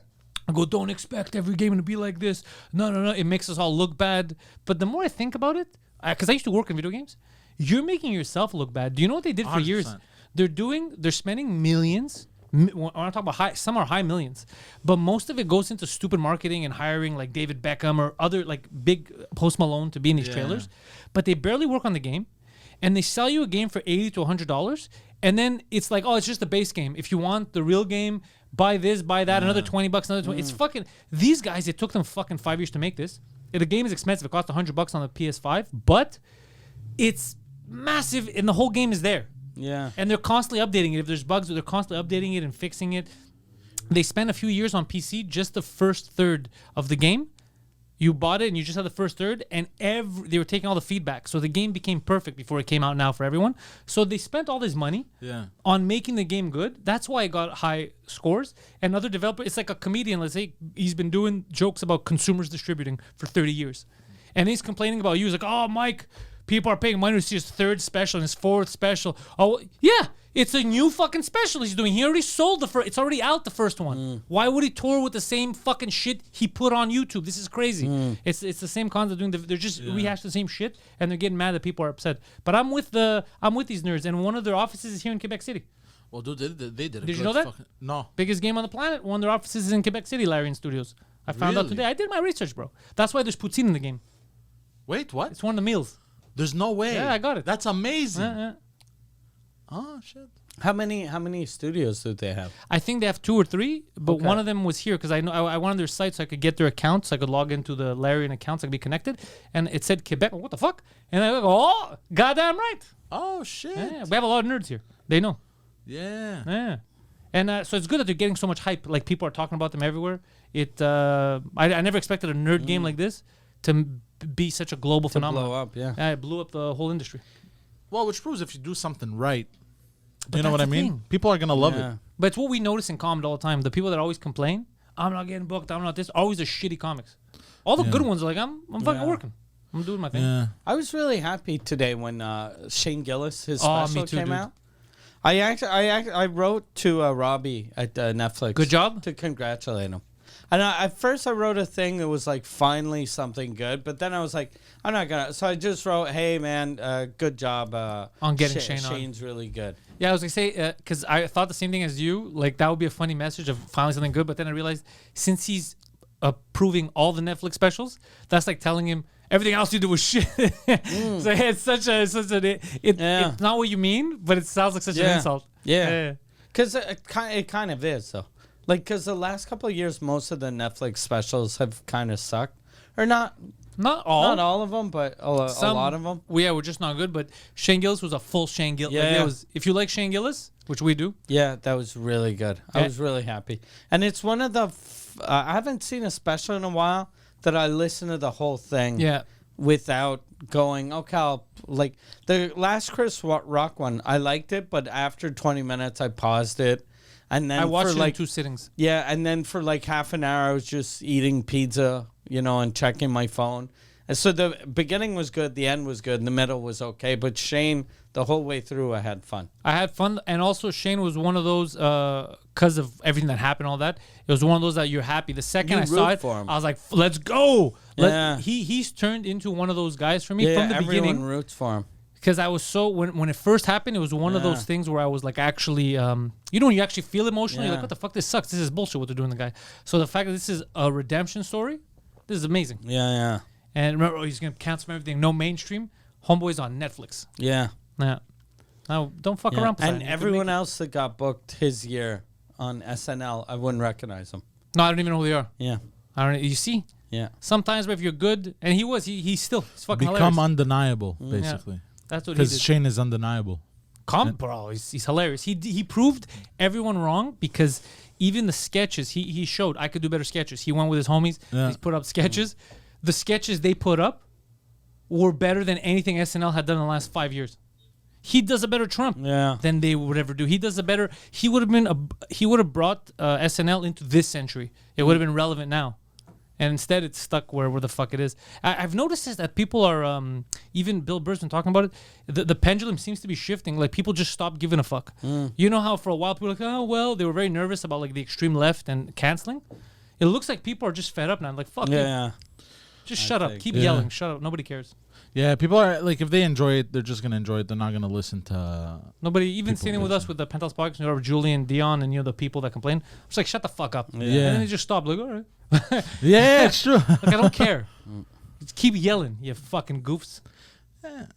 I go, don't expect every game to be like this. No. It makes us all look bad. But the more I think about it, because I used to work in video games, you're making yourself look bad. Do you know what they did for 100%. years? They're spending millions. When I'm talking about high, some are high millions, but most of it goes into stupid marketing and hiring like David Beckham or other like big Post Malone to be in these trailers. But they barely work on the game, and they sell you a game for $80 to $100, and then it's like, oh, it's just a base game. If you want the real game, buy this, buy that, another $20, another 20. It's fucking these guys. It took them fucking 5 years to make this. The game is expensive. It cost $100 on the PS5, but it's massive, and the whole game is there. Yeah. And they're constantly updating it. If there's bugs, they're constantly updating it and fixing it. They spent a few years on PC, just the first third of the game. You bought it and you just had the first third, and they were taking all the feedback. So the game became perfect before it came out now for everyone. So they spent all this money on making the game good. That's why it got high scores. And other developers, it's like a comedian, let's say, he's been doing jokes about consumers distributing for 30 years. And he's complaining about you. He's like, oh, Mike, people are paying money to see his third special and his fourth special. Oh, yeah, it's a new fucking special he's doing. He already sold the first. It's already out, the first one. Why would he tour with the same fucking shit he put on YouTube? This is crazy. It's the same concept. They're just rehashing the same shit, and they're getting mad that people are upset. But I'm with these nerds, and one of their offices is here in Quebec City. Well, dude, they did. Did you know that? No. Biggest game on the planet. One of their offices is in Quebec City, Larian Studios. I found out today. I did my research, bro. That's why there's poutine in the game. Wait, what? It's one of the meals. There's no way. Yeah, I got it. That's amazing. Oh shit. How many studios do they have? I think they have 2 or 3, but one of them was here because I know I went on their site so I could get their accounts. So I could log into the Larian accounts. I could be connected, and it said Quebec. What the fuck? And I go, oh, goddamn right. Oh shit. Yeah, we have a lot of nerds here. They know. Yeah. Yeah. And so it's good that they're getting so much hype. Like people are talking about them everywhere. I never expected a nerd game like this to be such a global phenomenon. Blow up, yeah. It blew up the whole industry. Well, which proves if you do something right, But you know that's what I the mean? thing. People are gonna love it. But it's what we notice in comedy all the time. The people that always complain, I'm not getting booked, I'm not this, always the shitty comics. All the good ones are like, I'm fucking working. I'm doing my thing. Yeah. I was really happy today when Shane Gillis, his Oh, special me too, came dude. out. I wrote to Robbie at Netflix. Good job. To congratulate him. And at first I wrote a thing that was like, finally something good. But then I was like, I'm not going to. So I just wrote, hey, man, good job. On getting Shane on. Shane's really good. Yeah, I was going to say, because I thought the same thing as you. Like, that would be a funny message of finally something good. But then I realized, since he's approving all the Netflix specials, that's like telling him everything else you do was shit. So it's it's not what you mean, but it sounds like such an insult. Yeah. Because it kind of is, though. Like, because the last couple of years, most of the Netflix specials have kind of sucked. Or not all. Not all of them, but a lot of them. Well, yeah, we're just not good. But Shane Gillis was a full Shane Gillis. Yeah. Like, if you like Shane Gillis, which we do. Yeah, that was really good. I was really happy. And it's one of the... I haven't seen a special in a while that I listened to the whole thing. Yeah. Without going, okay, like the last Chris Rock one, I liked it, but after 20 minutes, I paused it. And then I watched for it like in 2 sittings. yeah, and then for like half an hour I was just eating pizza, and checking my phone. And so the beginning was good, the end was good, and the middle was okay. But Shane, the whole way through, I had fun. I had fun, and also Shane was one of those because of everything that happened, all that. It was one of those that you're happy. The second I saw it, for him. I was like, "Let's go!" Yeah. He's turned into one of those guys for me Yeah, from the everyone beginning. roots for him. Because I was so when it first happened, it was one of those things where I was like, actually, when you actually feel emotional, you're like, "What the fuck? This sucks. This is bullshit. What they're doing to the guy." So the fact that this is a redemption story, this is amazing. Yeah. And remember, he's gonna cancel from everything. No mainstream. Homeboy's on Netflix. Yeah. Yeah. Now don't fuck Yeah. around. Poseidon. And You could everyone make it. else that got booked his year on SNL, I wouldn't recognize them. No, I don't even know who they are. Yeah. I don't. You see. Yeah. Sometimes if you're good, and he's still fucking Become hilarious. undeniable, basically. That's what he Because did. Shane is undeniable. Bro, he's hilarious. He proved everyone wrong because even the sketches he showed I could do better sketches. He went with his homies. Yeah. He's put up sketches. The sketches they put up were better than anything SNL had done in the last 5 years. He does a better Trump than they would ever do. He does a better. He would have brought SNL into this century. It would have been relevant now. And instead, it's stuck where the fuck it is. I've noticed is that people are, even Bill Burr's been talking about it, the pendulum seems to be shifting. Like, people just stop giving a fuck. You know how for a while people were like, oh, well, they were very nervous about, like, the extreme left and canceling? It looks like people are just fed up now. Like, fuck you. Just shut up. Keep yelling. Shut up. Nobody cares. Yeah, people are like, if they enjoy it, they're just gonna enjoy it. They're not gonna listen to. Nobody, even people sitting with us with the Pantelis podcast, Julian, Dion, and the people that complain. I'm just like, shut the fuck up. Yeah. And then they just stop. Like, all right. Yeah, it's true. Like, I don't care. Just keep yelling, you fucking goofs. Yeah.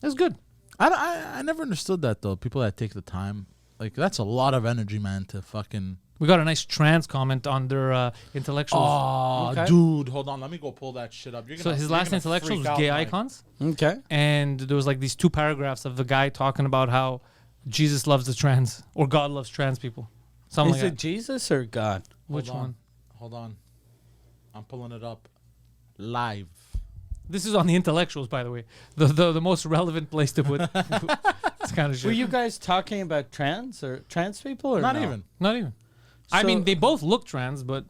That's good. I never understood that though. People that take the time, like that's a lot of energy, man. To fucking. We got a nice trans comment on their intellectuals. Oh, Okay. dude, hold on. Let me go pull that shit up. So his last intellectual was gay icons, Okay. and there was like these 2 paragraphs of the guy talking about how Jesus loves the trans or God loves trans people. Something Is like it that. Jesus or God? Which one? Hold on. I'm pulling it up live. This is on the intellectuals, by the way. The most relevant place to put this kind of shit. Were you guys talking about trans people or Not no? even. Not even. I So- mean, they both look trans, but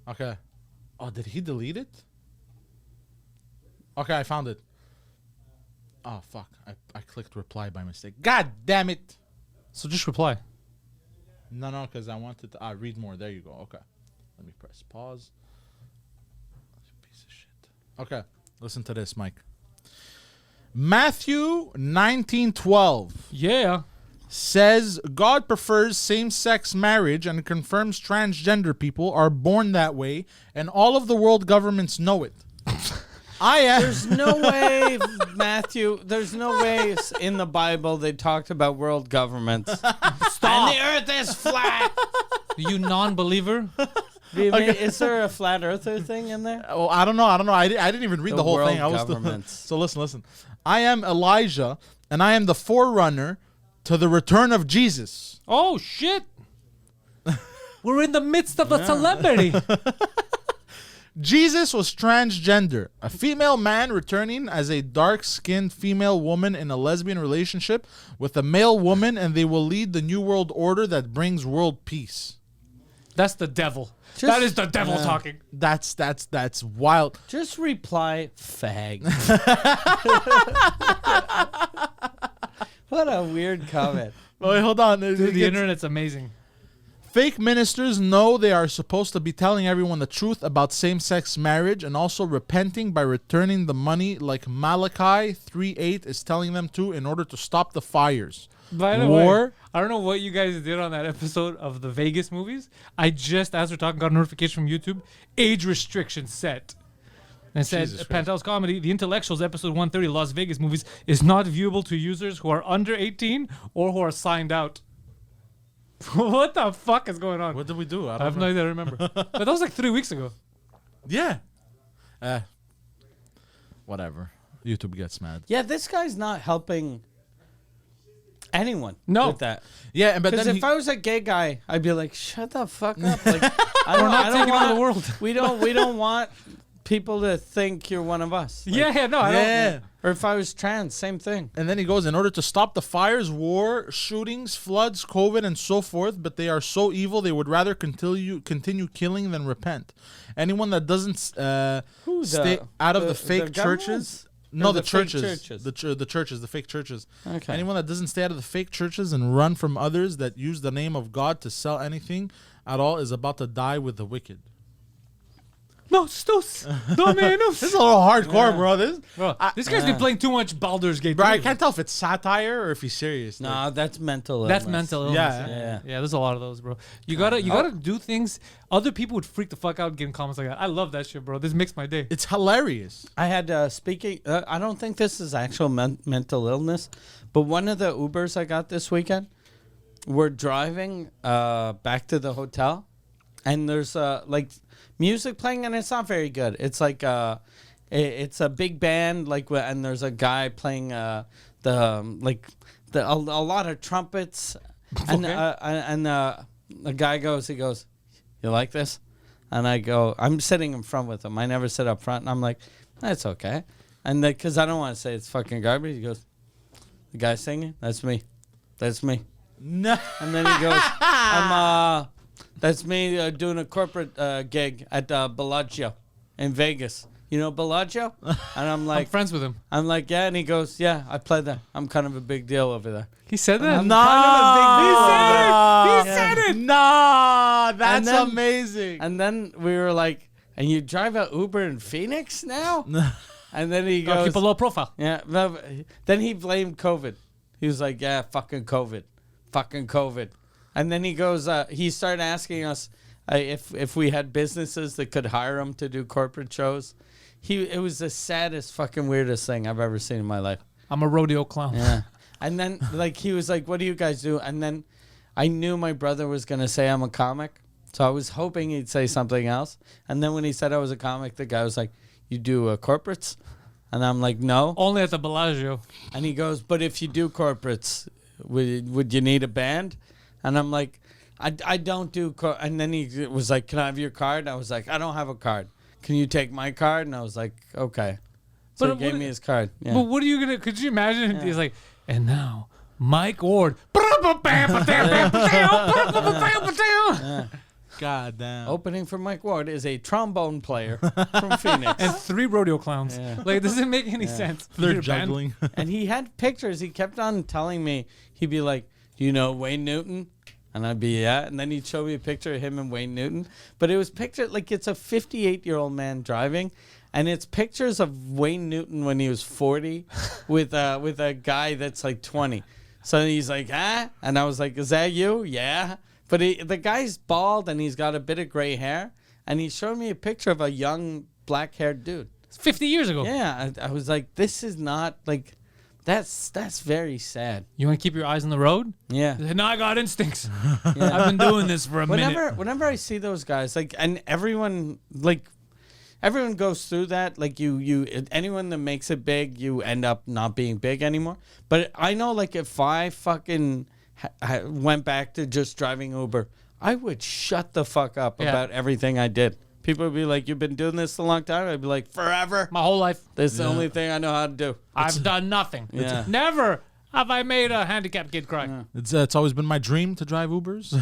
Okay. Oh, did he delete it? Okay, I found it. Oh, fuck. I clicked reply by mistake. God damn it. so just reply. No, because I wanted to read more. There you go. Okay. Let me press pause. Piece of shit. Okay. Listen to this, Mike. Matthew 19:12 Yeah. says God prefers same-sex marriage and confirms transgender people are born that way, and all of the world governments know it. I am. There's no way, Matthew. There's no way in the Bible they talked about world governments. Stop. And the earth is flat. You non-believer. Is there a flat earther thing in there? Oh, I don't know. I didn't even read the whole world thing. I was governments. So listen. I am Elijah, and I am the forerunner to the return of Jesus. Oh, shit. We're in the midst of a celebrity. Jesus was transgender, a female man returning as a dark-skinned female woman in a lesbian relationship with a male woman, and they will lead the new world order that brings world peace. That's the devil. That is the devil talking. That's wild. Just reply, fag. What a weird comment. Wait, hold on. Dude, the internet's amazing. Fake ministers know they are supposed to be telling everyone the truth about same-sex marriage and also repenting by returning the money like Malachi 3:8 is telling them to in order to stop the fires. By the way, I don't know what you guys did on that episode of the Vegas movies. I just, as we're talking, got a notification from YouTube. Age restriction set. And it said, Jesus Christ. Pantelis Comedy, The Intellectuals, episode 130, Las Vegas movies, is not viewable to users who are under 18 or who are signed out. What the fuck is going on? What did we do? I have no idea. I remember. But that was like 3 weeks ago. Yeah. Whatever. YouTube gets mad. Yeah, this guy's not helping anyone with that. Yeah, but Because then if I was a gay guy, I'd be like, shut the fuck up. Like, I don't, not I don't taking over want the world. We don't want people to think you're one of us. Like, Yeah, no, I don't. Or if I was trans, same thing. And then he goes, in order to stop the fires, war, shootings, floods, COVID, and so forth, but they are so evil they would rather continue killing than repent. Anyone that doesn't stay out of the fake churches... No, the churches. The churches, the fake churches. Okay. Anyone that doesn't stay out of the fake churches and run from others that use the name of God to sell anything at all is about to die with the wicked. Nostos Dominus. This is a little hardcore, bro. This guy's been playing too much Baldur's Gate. Bro, I can't tell if it's satire or if he's serious. No, that's mental illness. That's mental illness. Yeah. Yeah, there's a lot of those, bro. You gotta do things. Other people would freak the fuck out getting comments like that. I love that shit, bro. This makes my day. It's hilarious. I had speaking. I don't think this is actual mental illness, but one of the Ubers I got this weekend, we're driving back to the hotel, and there's like music playing, and it's not very good. It's like it's a big band, like, and there's a guy playing a lot of trumpets, and the guy goes, he goes, "You like this?" And I go, I'm sitting in front with him. I never sit up front, and I'm like, "That's okay," and because I don't want to say it's fucking garbage. He goes, "The guy singing? That's me. That's me." No. And then he goes, that's me doing a corporate gig at Bellagio in Vegas. You know Bellagio? And I'm I'm like, friends with him. I'm like, yeah. And he goes, yeah, I play there. I'm kind of a big deal over there. He said that. I'm kind of a big deal over there. He said it. No, that's then- amazing. And then we were like, and you drive a Uber in Phoenix now? And then he goes, Keep a low profile. yeah. Then he blamed COVID. He was like, yeah, fucking COVID. And then he goes, he started asking us if we had businesses that could hire him to do corporate shows. It was the saddest, fucking weirdest thing I've ever seen in my life. I'm a rodeo clown. Yeah. And then, like, he was like, what do you guys do? And then I knew my brother was going to say I'm a comic. So I was hoping he'd say something else. And then when he said I was a comic, the guy was like, you do corporates? And I'm like, no. Only at the Bellagio. And he goes, but if you do corporates, would you need a band? And I'm like, I don't do and then he was like, can I have your card? I was like, I don't have a card. Can you take my card? And I was like, okay. So But he gave me his card. Yeah. But what are you gonna? Could you imagine? Yeah. He's like, and now Mike Ward. God damn. Opening for Mike Ward is a trombone player from Phoenix. And 3 rodeo clowns. Yeah. Like, this doesn't make any sense. They're Your band- juggling. And he had pictures. He kept on telling me, he'd be like, do you know Wayne Newton? And I'd be, yeah. And then he'd show me a picture of him and Wayne Newton. But it was pictured like it's a 58-year-old man driving. And it's pictures of Wayne Newton when he was 40 with a guy that's like 20. So he's like, ah? And I was like, is that you? Yeah. But the guy's bald and he's got a bit of gray hair. And he showed me a picture of a young black-haired dude. 50 years ago. Yeah. I was like, this is not like... That's very sad. You want to keep your eyes on the road? Yeah. No, I got instincts. Yeah. I've been doing this for a minute. Whenever I see those guys, like, and everyone goes through that. Like, anyone that makes it big, you end up not being big anymore. But I know, like, if I fucking went back to just driving Uber, I would shut the fuck up about everything I did. People would be like, you've been doing this a long time? I'd be like, forever. My whole life. This is the only thing I know how to do. I've done nothing. Yeah. Never have I made a handicapped kid cry. Yeah. It's always been my dream to drive Ubers.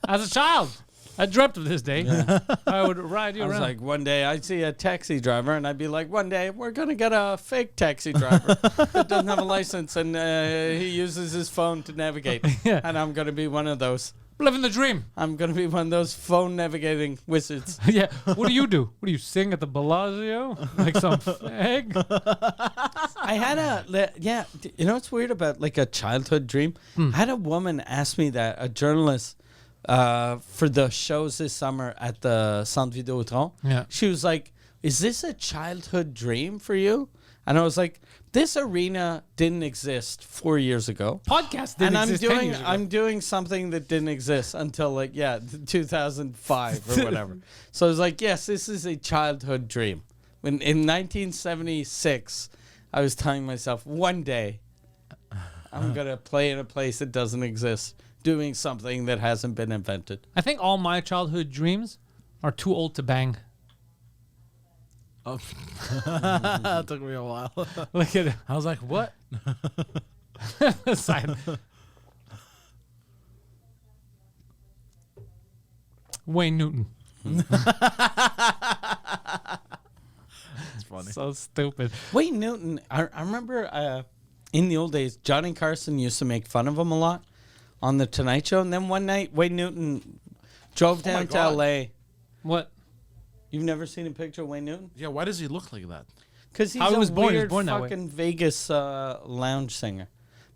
As a child, I dreamt of this day. Yeah. I would ride you I was around. like, one day I'd see a taxi driver, and I'd be like, one day we're going to get a fake taxi driver that doesn't have a license, and he uses his phone to navigate. Yeah. And I'm going to be one of those. Living the dream. I'm going to be one of those phone navigating wizards. Yeah. What do you do? What do you sing at the Bellagio? Like some fag? I had you know what's weird about like a childhood dream? I had a woman ask me that, a journalist, for the shows this summer at the Centre Vidéotron. Yeah. She was like, is this a childhood dream for you? And I was like, this arena didn't exist 4 years ago. Podcast didn't And exist 10 years ago. I'm doing something that didn't exist until 2005 or whatever. So I was like, yes, this is a childhood dream. When in 1976, I was telling myself, one day I'm going to play in a place that doesn't exist, doing something that hasn't been invented. I think all my childhood dreams are too old to bang. Oh. That took me a while. Look at it. I was like, what? Side. Wayne Newton. It's funny. So stupid. Wayne Newton, I remember in the old days, Johnny Carson used to make fun of him a lot on the Tonight Show. And then one night, Wayne Newton drove down to L.A. What? You've never seen a picture of Wayne Newton? Yeah, why does he look like that? Because he's How he a was born, he was weird born that way. fucking Vegas lounge singer.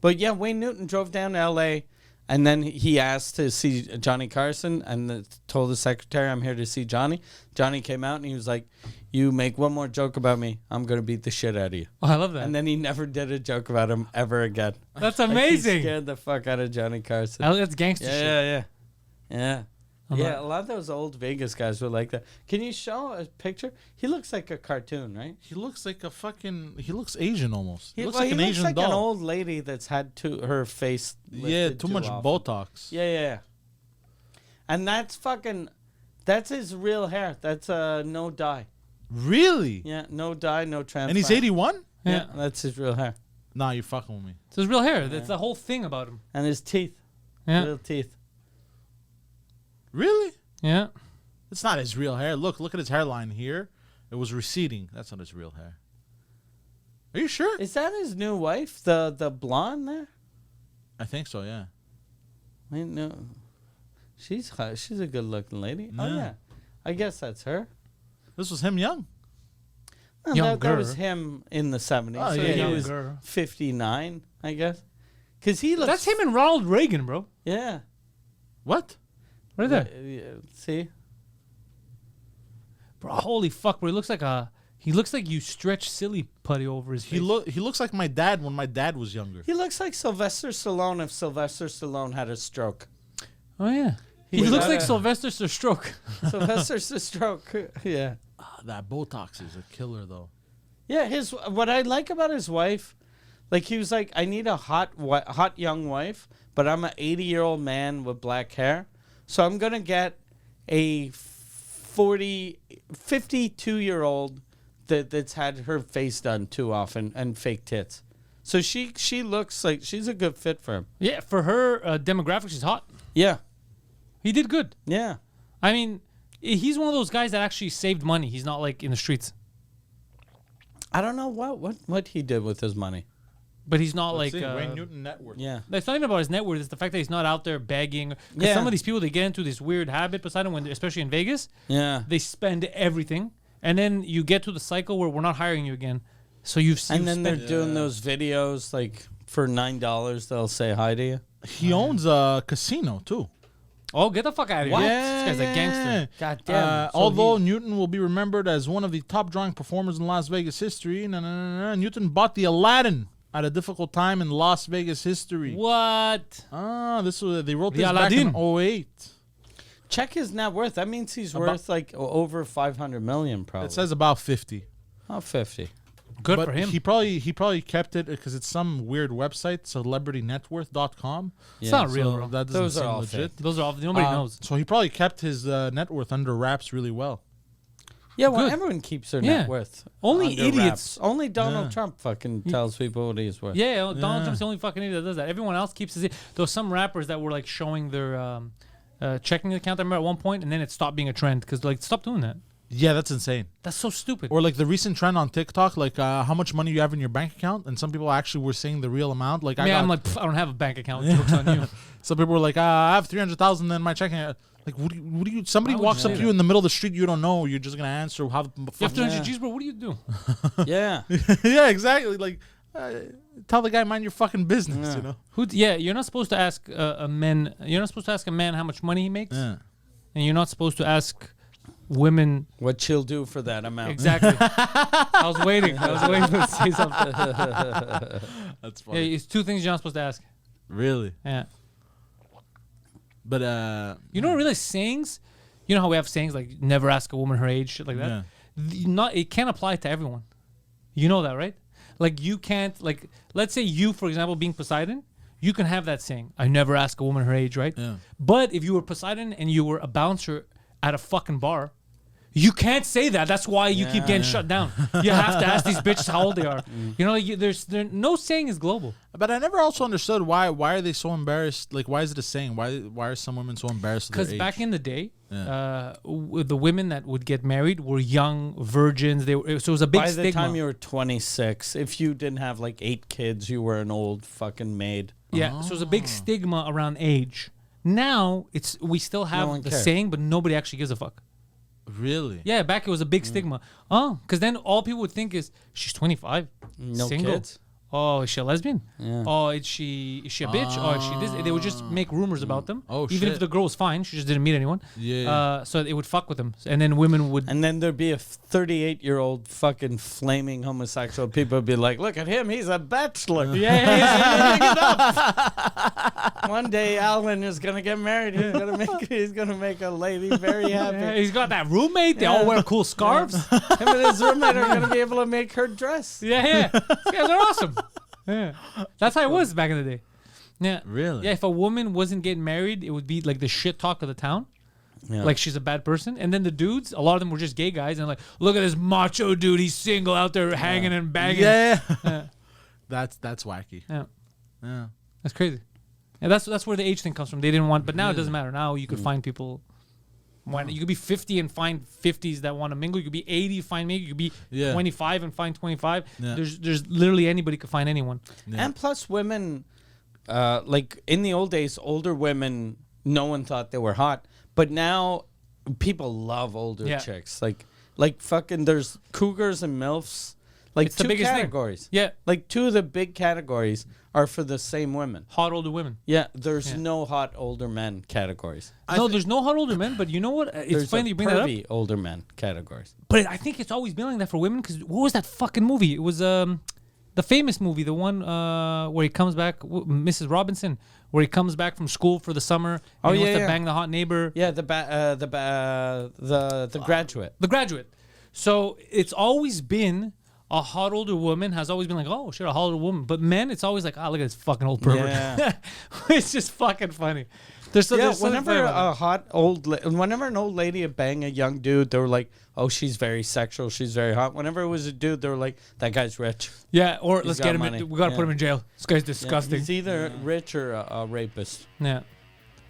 But yeah, Wayne Newton drove down to L.A. and then he asked to see Johnny Carson and told the secretary, I'm here to see Johnny. Johnny came out and he was like, you make one more joke about me, I'm going to beat the shit out of you. Oh, I love that. And then he never did a joke about him ever again. That's Like, he amazing. scared the fuck out of Johnny Carson. That's gangster shit. Yeah. I'm Yeah, not- a lot of those old Vegas guys were like that. Can you show a picture? He looks like a cartoon, right? He looks like a fucking. He looks Asian almost. He looks well, like an looks Asian like doll. an old lady that's had her face. Yeah, lifted too much often. Botox. Yeah. And that's his real hair. That's no dye. Really? Yeah, no dye, no transplant. And he's 81? Yeah, that's his real hair. Nah, you're fucking with me. It's his real hair. That's the whole thing about him. And his teeth. Yeah. Real teeth. Really? Yeah. It's not his real hair. Look at his hairline here. It was receding. That's not his real hair. Are you sure? Is that his new wife? The blonde there? I think so, yeah. I know. She's hot. She's a good looking lady. Oh Yeah. yeah. I guess that's her. This was him young. No, that was him in the 70s. Oh, so yeah, he was younger. 59, I guess. Because he looks... That's him and Ronald Reagan, bro. Yeah. What? Right there. Yeah, see? Bro, holy fuck, bro. He looks like you stretch silly putty over his face. He looks like my dad when my dad was younger. He looks like Sylvester Stallone if Sylvester Stallone had a stroke. Oh, yeah. He He looks had like a- Sylvester Stroke. Sylvester's a stroke. Yeah. That Botox is a killer, though. Yeah, what I like about his wife, like he was like, I need a hot young wife, but I'm an 80-year-old man with black hair, so I'm gonna get a 52-year-old that's had her face done too often and fake tits. So she looks like she's a good fit for him. Yeah, for her demographic, she's hot. Yeah, He did good. yeah. I mean, he's one of those guys that actually saved money. He's not like in the streets. I don't know what he did with his money. But he's not Let's like... see, Wayne Newton net worth. Yeah. It's not even about his net worth. It's the fact that he's not out there begging. Because Yeah. some of these people, they get into this weird habit, Poseidon, when especially in Vegas, Yeah. they spend everything. And then you get to the cycle where we're not hiring you again. So And then they're doing those videos like for $9 they'll say hi to you. He owns a casino, too. Oh, get the fuck out of here. What? This guy's a gangster. God damn. So Although he- Newton will be remembered as one of the top drawing performers in Las Vegas history, Newton bought the Aladdin at a difficult time in Las Vegas history. What? They wrote The this Aladdin. back in 08. check his net worth. That means he's worth like over 500 million probably. It says about 50. oh, 50. Good But for him. He probably kept it because it's some weird website, celebritynetworth.com. It's not So real, bro. that doesn't Those are seem all legit. Those are all... Nobody knows. So he probably kept his net worth under wraps really well. Yeah, well, Good. everyone keeps their Yeah. net worth. Only under idiots. wraps. Only Donald Yeah. Trump fucking tells people what he's worth. Yeah, Donald Yeah. Trump's the only fucking idiot that does that. Everyone else keeps his... There was some rappers that were like showing their checking account, I remember at one point, and then it stopped being a trend because like, stop doing that. Yeah, that's insane. That's so stupid. Or like the recent trend on TikTok, like how much money you have in your bank account, and some people actually were saying the real amount. Like I'm like, I don't have a bank account. Joke's on you. some people were like, I have 300,000 in my checking. Like, what do you? Somebody Why would walks you up say to you that? in the middle of the street, you don't know. You're just gonna answer how. You have Fuck 300 G's, bro. What do you do? Yeah. yeah, exactly. Like, tell the guy mind your fucking business. Yeah. You know. You're not supposed to ask a man. You're not supposed to ask a man how much money he makes, Yeah. and you're not supposed to ask women What she'll do for that amount. exactly. I was waiting to say something. That's Yeah, it's two things you're not supposed to ask. Really. Yeah. But You know, really sayings. You know how we have sayings like "never ask a woman her age," shit like that. yeah. It can't apply to everyone. You know that, right? Like you can't like let's say you, for example, being Poseidon, you can have that saying, I never ask a woman her age, right? Yeah. But if you were Poseidon and you were a bouncer at a fucking bar, You can't say that. That's why you keep getting shut down. You have to ask these bitches how old they are. You know, there's no saying is global. But I never also understood why are they so embarrassed? Like, why is it a saying? Why are some women so embarrassed of their Because age? back in the day, the women that would get married were young virgins. So it was a big stigma. By the time you were 26, if you didn't have like 8 kids, you were an old fucking maid. Yeah, so it was a big stigma around age. Now we still have the saying, but nobody actually gives a fuck. Really? Yeah, back it was a big stigma. Oh, because then all people would think is she's 25, No single. kids. Oh, is she a lesbian? Yeah. Oh, is she a bitch? Oh, is she this? They would just make rumors about them. Oh, even shit. if the girl was fine, she just didn't meet anyone. Yeah. So it would fuck with them, and then women would. And then there'd be a 38-year-old fucking flaming homosexual. People would be like, look at him, he's a bachelor. One day Alan is gonna get married. He's gonna make a lady very happy. Yeah, he's got that roommate. They all wear cool scarves. Him and his roommate are gonna be able to make her dress. Yeah. These guys are awesome. Yeah. That's how it was back in the day. Yeah. Really? Yeah, if a woman wasn't getting married, it would be like the shit talk of the town. Yeah. Like she's a bad person. And then the dudes, a lot of them were just gay guys and like, look at this macho dude, he's single out there hanging and banging. Yeah. Yeah. That's wacky. Yeah. Yeah. That's crazy. And that's where the age thing comes from. They didn't want, but now it doesn't matter. Now you could find people. You could be 50 and find 50s that want to mingle. You could be 80, find me. You could be 25 and find 25. Yeah. There's literally anybody could find anyone. Yeah. And plus women, like in the old days, older women, no one thought they were hot. But now people love older chicks. Like fucking there's cougars and MILFs. Like It's the two biggest thing. categories. Yeah. Like 2 of the big categories are for the same women. Hot older women. Yeah, there's no hot older men categories. No, there's no hot older men, but you know what? It's There's funny that you bring that up. pervy older men categories. But I think it's always been like that for women because what was that fucking movie? It was the famous movie, the one where he comes back, Mrs. Robinson, where he comes back from school for the summer and he wants to bang the hot neighbor. Yeah, the Graduate. The Graduate. So it's always been a hot older woman has always been like, oh shit, a hot older woman. But men, it's always like, look at this fucking old pervert. Yeah. It's just fucking funny. Whenever an old lady would bang a young dude, they were like, oh, she's very sexual, she's very hot. Whenever it was a dude, they were like, that guy's rich. Yeah, or He's let's got get him. money. We gotta put him in jail. This guy's disgusting. He's either rich or a rapist. Yeah.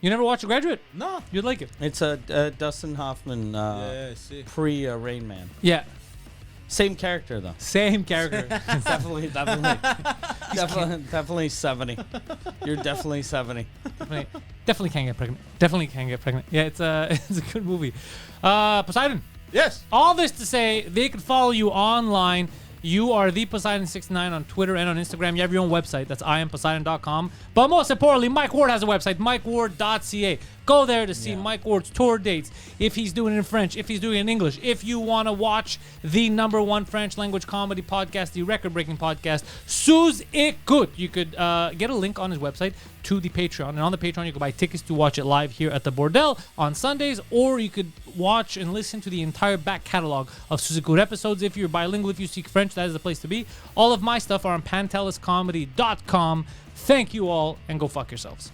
You never watched The Graduate? No. You'd like it. It's a Dustin Hoffman I see. pre-Rain Man. Yeah. Same character though. Same character. Definitely 70. You're definitely 70. Definitely can't get pregnant. Definitely can't get pregnant. Yeah, it's a good movie. Poseidon. Yes. All this to say, they can follow you online. You are the Poseidon69 on Twitter and on Instagram. You have your own website. That's IamPoseidon.com. But most importantly, Mike Ward has a website, MikeWard.ca. Go there to see Mike Ward's tour dates, if he's doing it in French, if he's doing it in English. If you want to watch the #1 French language comedy podcast, the record-breaking podcast, Sous Écoute, you could get a link on his website to the Patreon. And on the Patreon, you can buy tickets to watch it live here at the Bordel on Sundays, or you could watch and listen to the entire back catalog of Sous Écoute episodes. If you're bilingual, if you speak French, that is the place to be. All of my stuff are on panteliscomedy.com. Thank you all, and go fuck yourselves.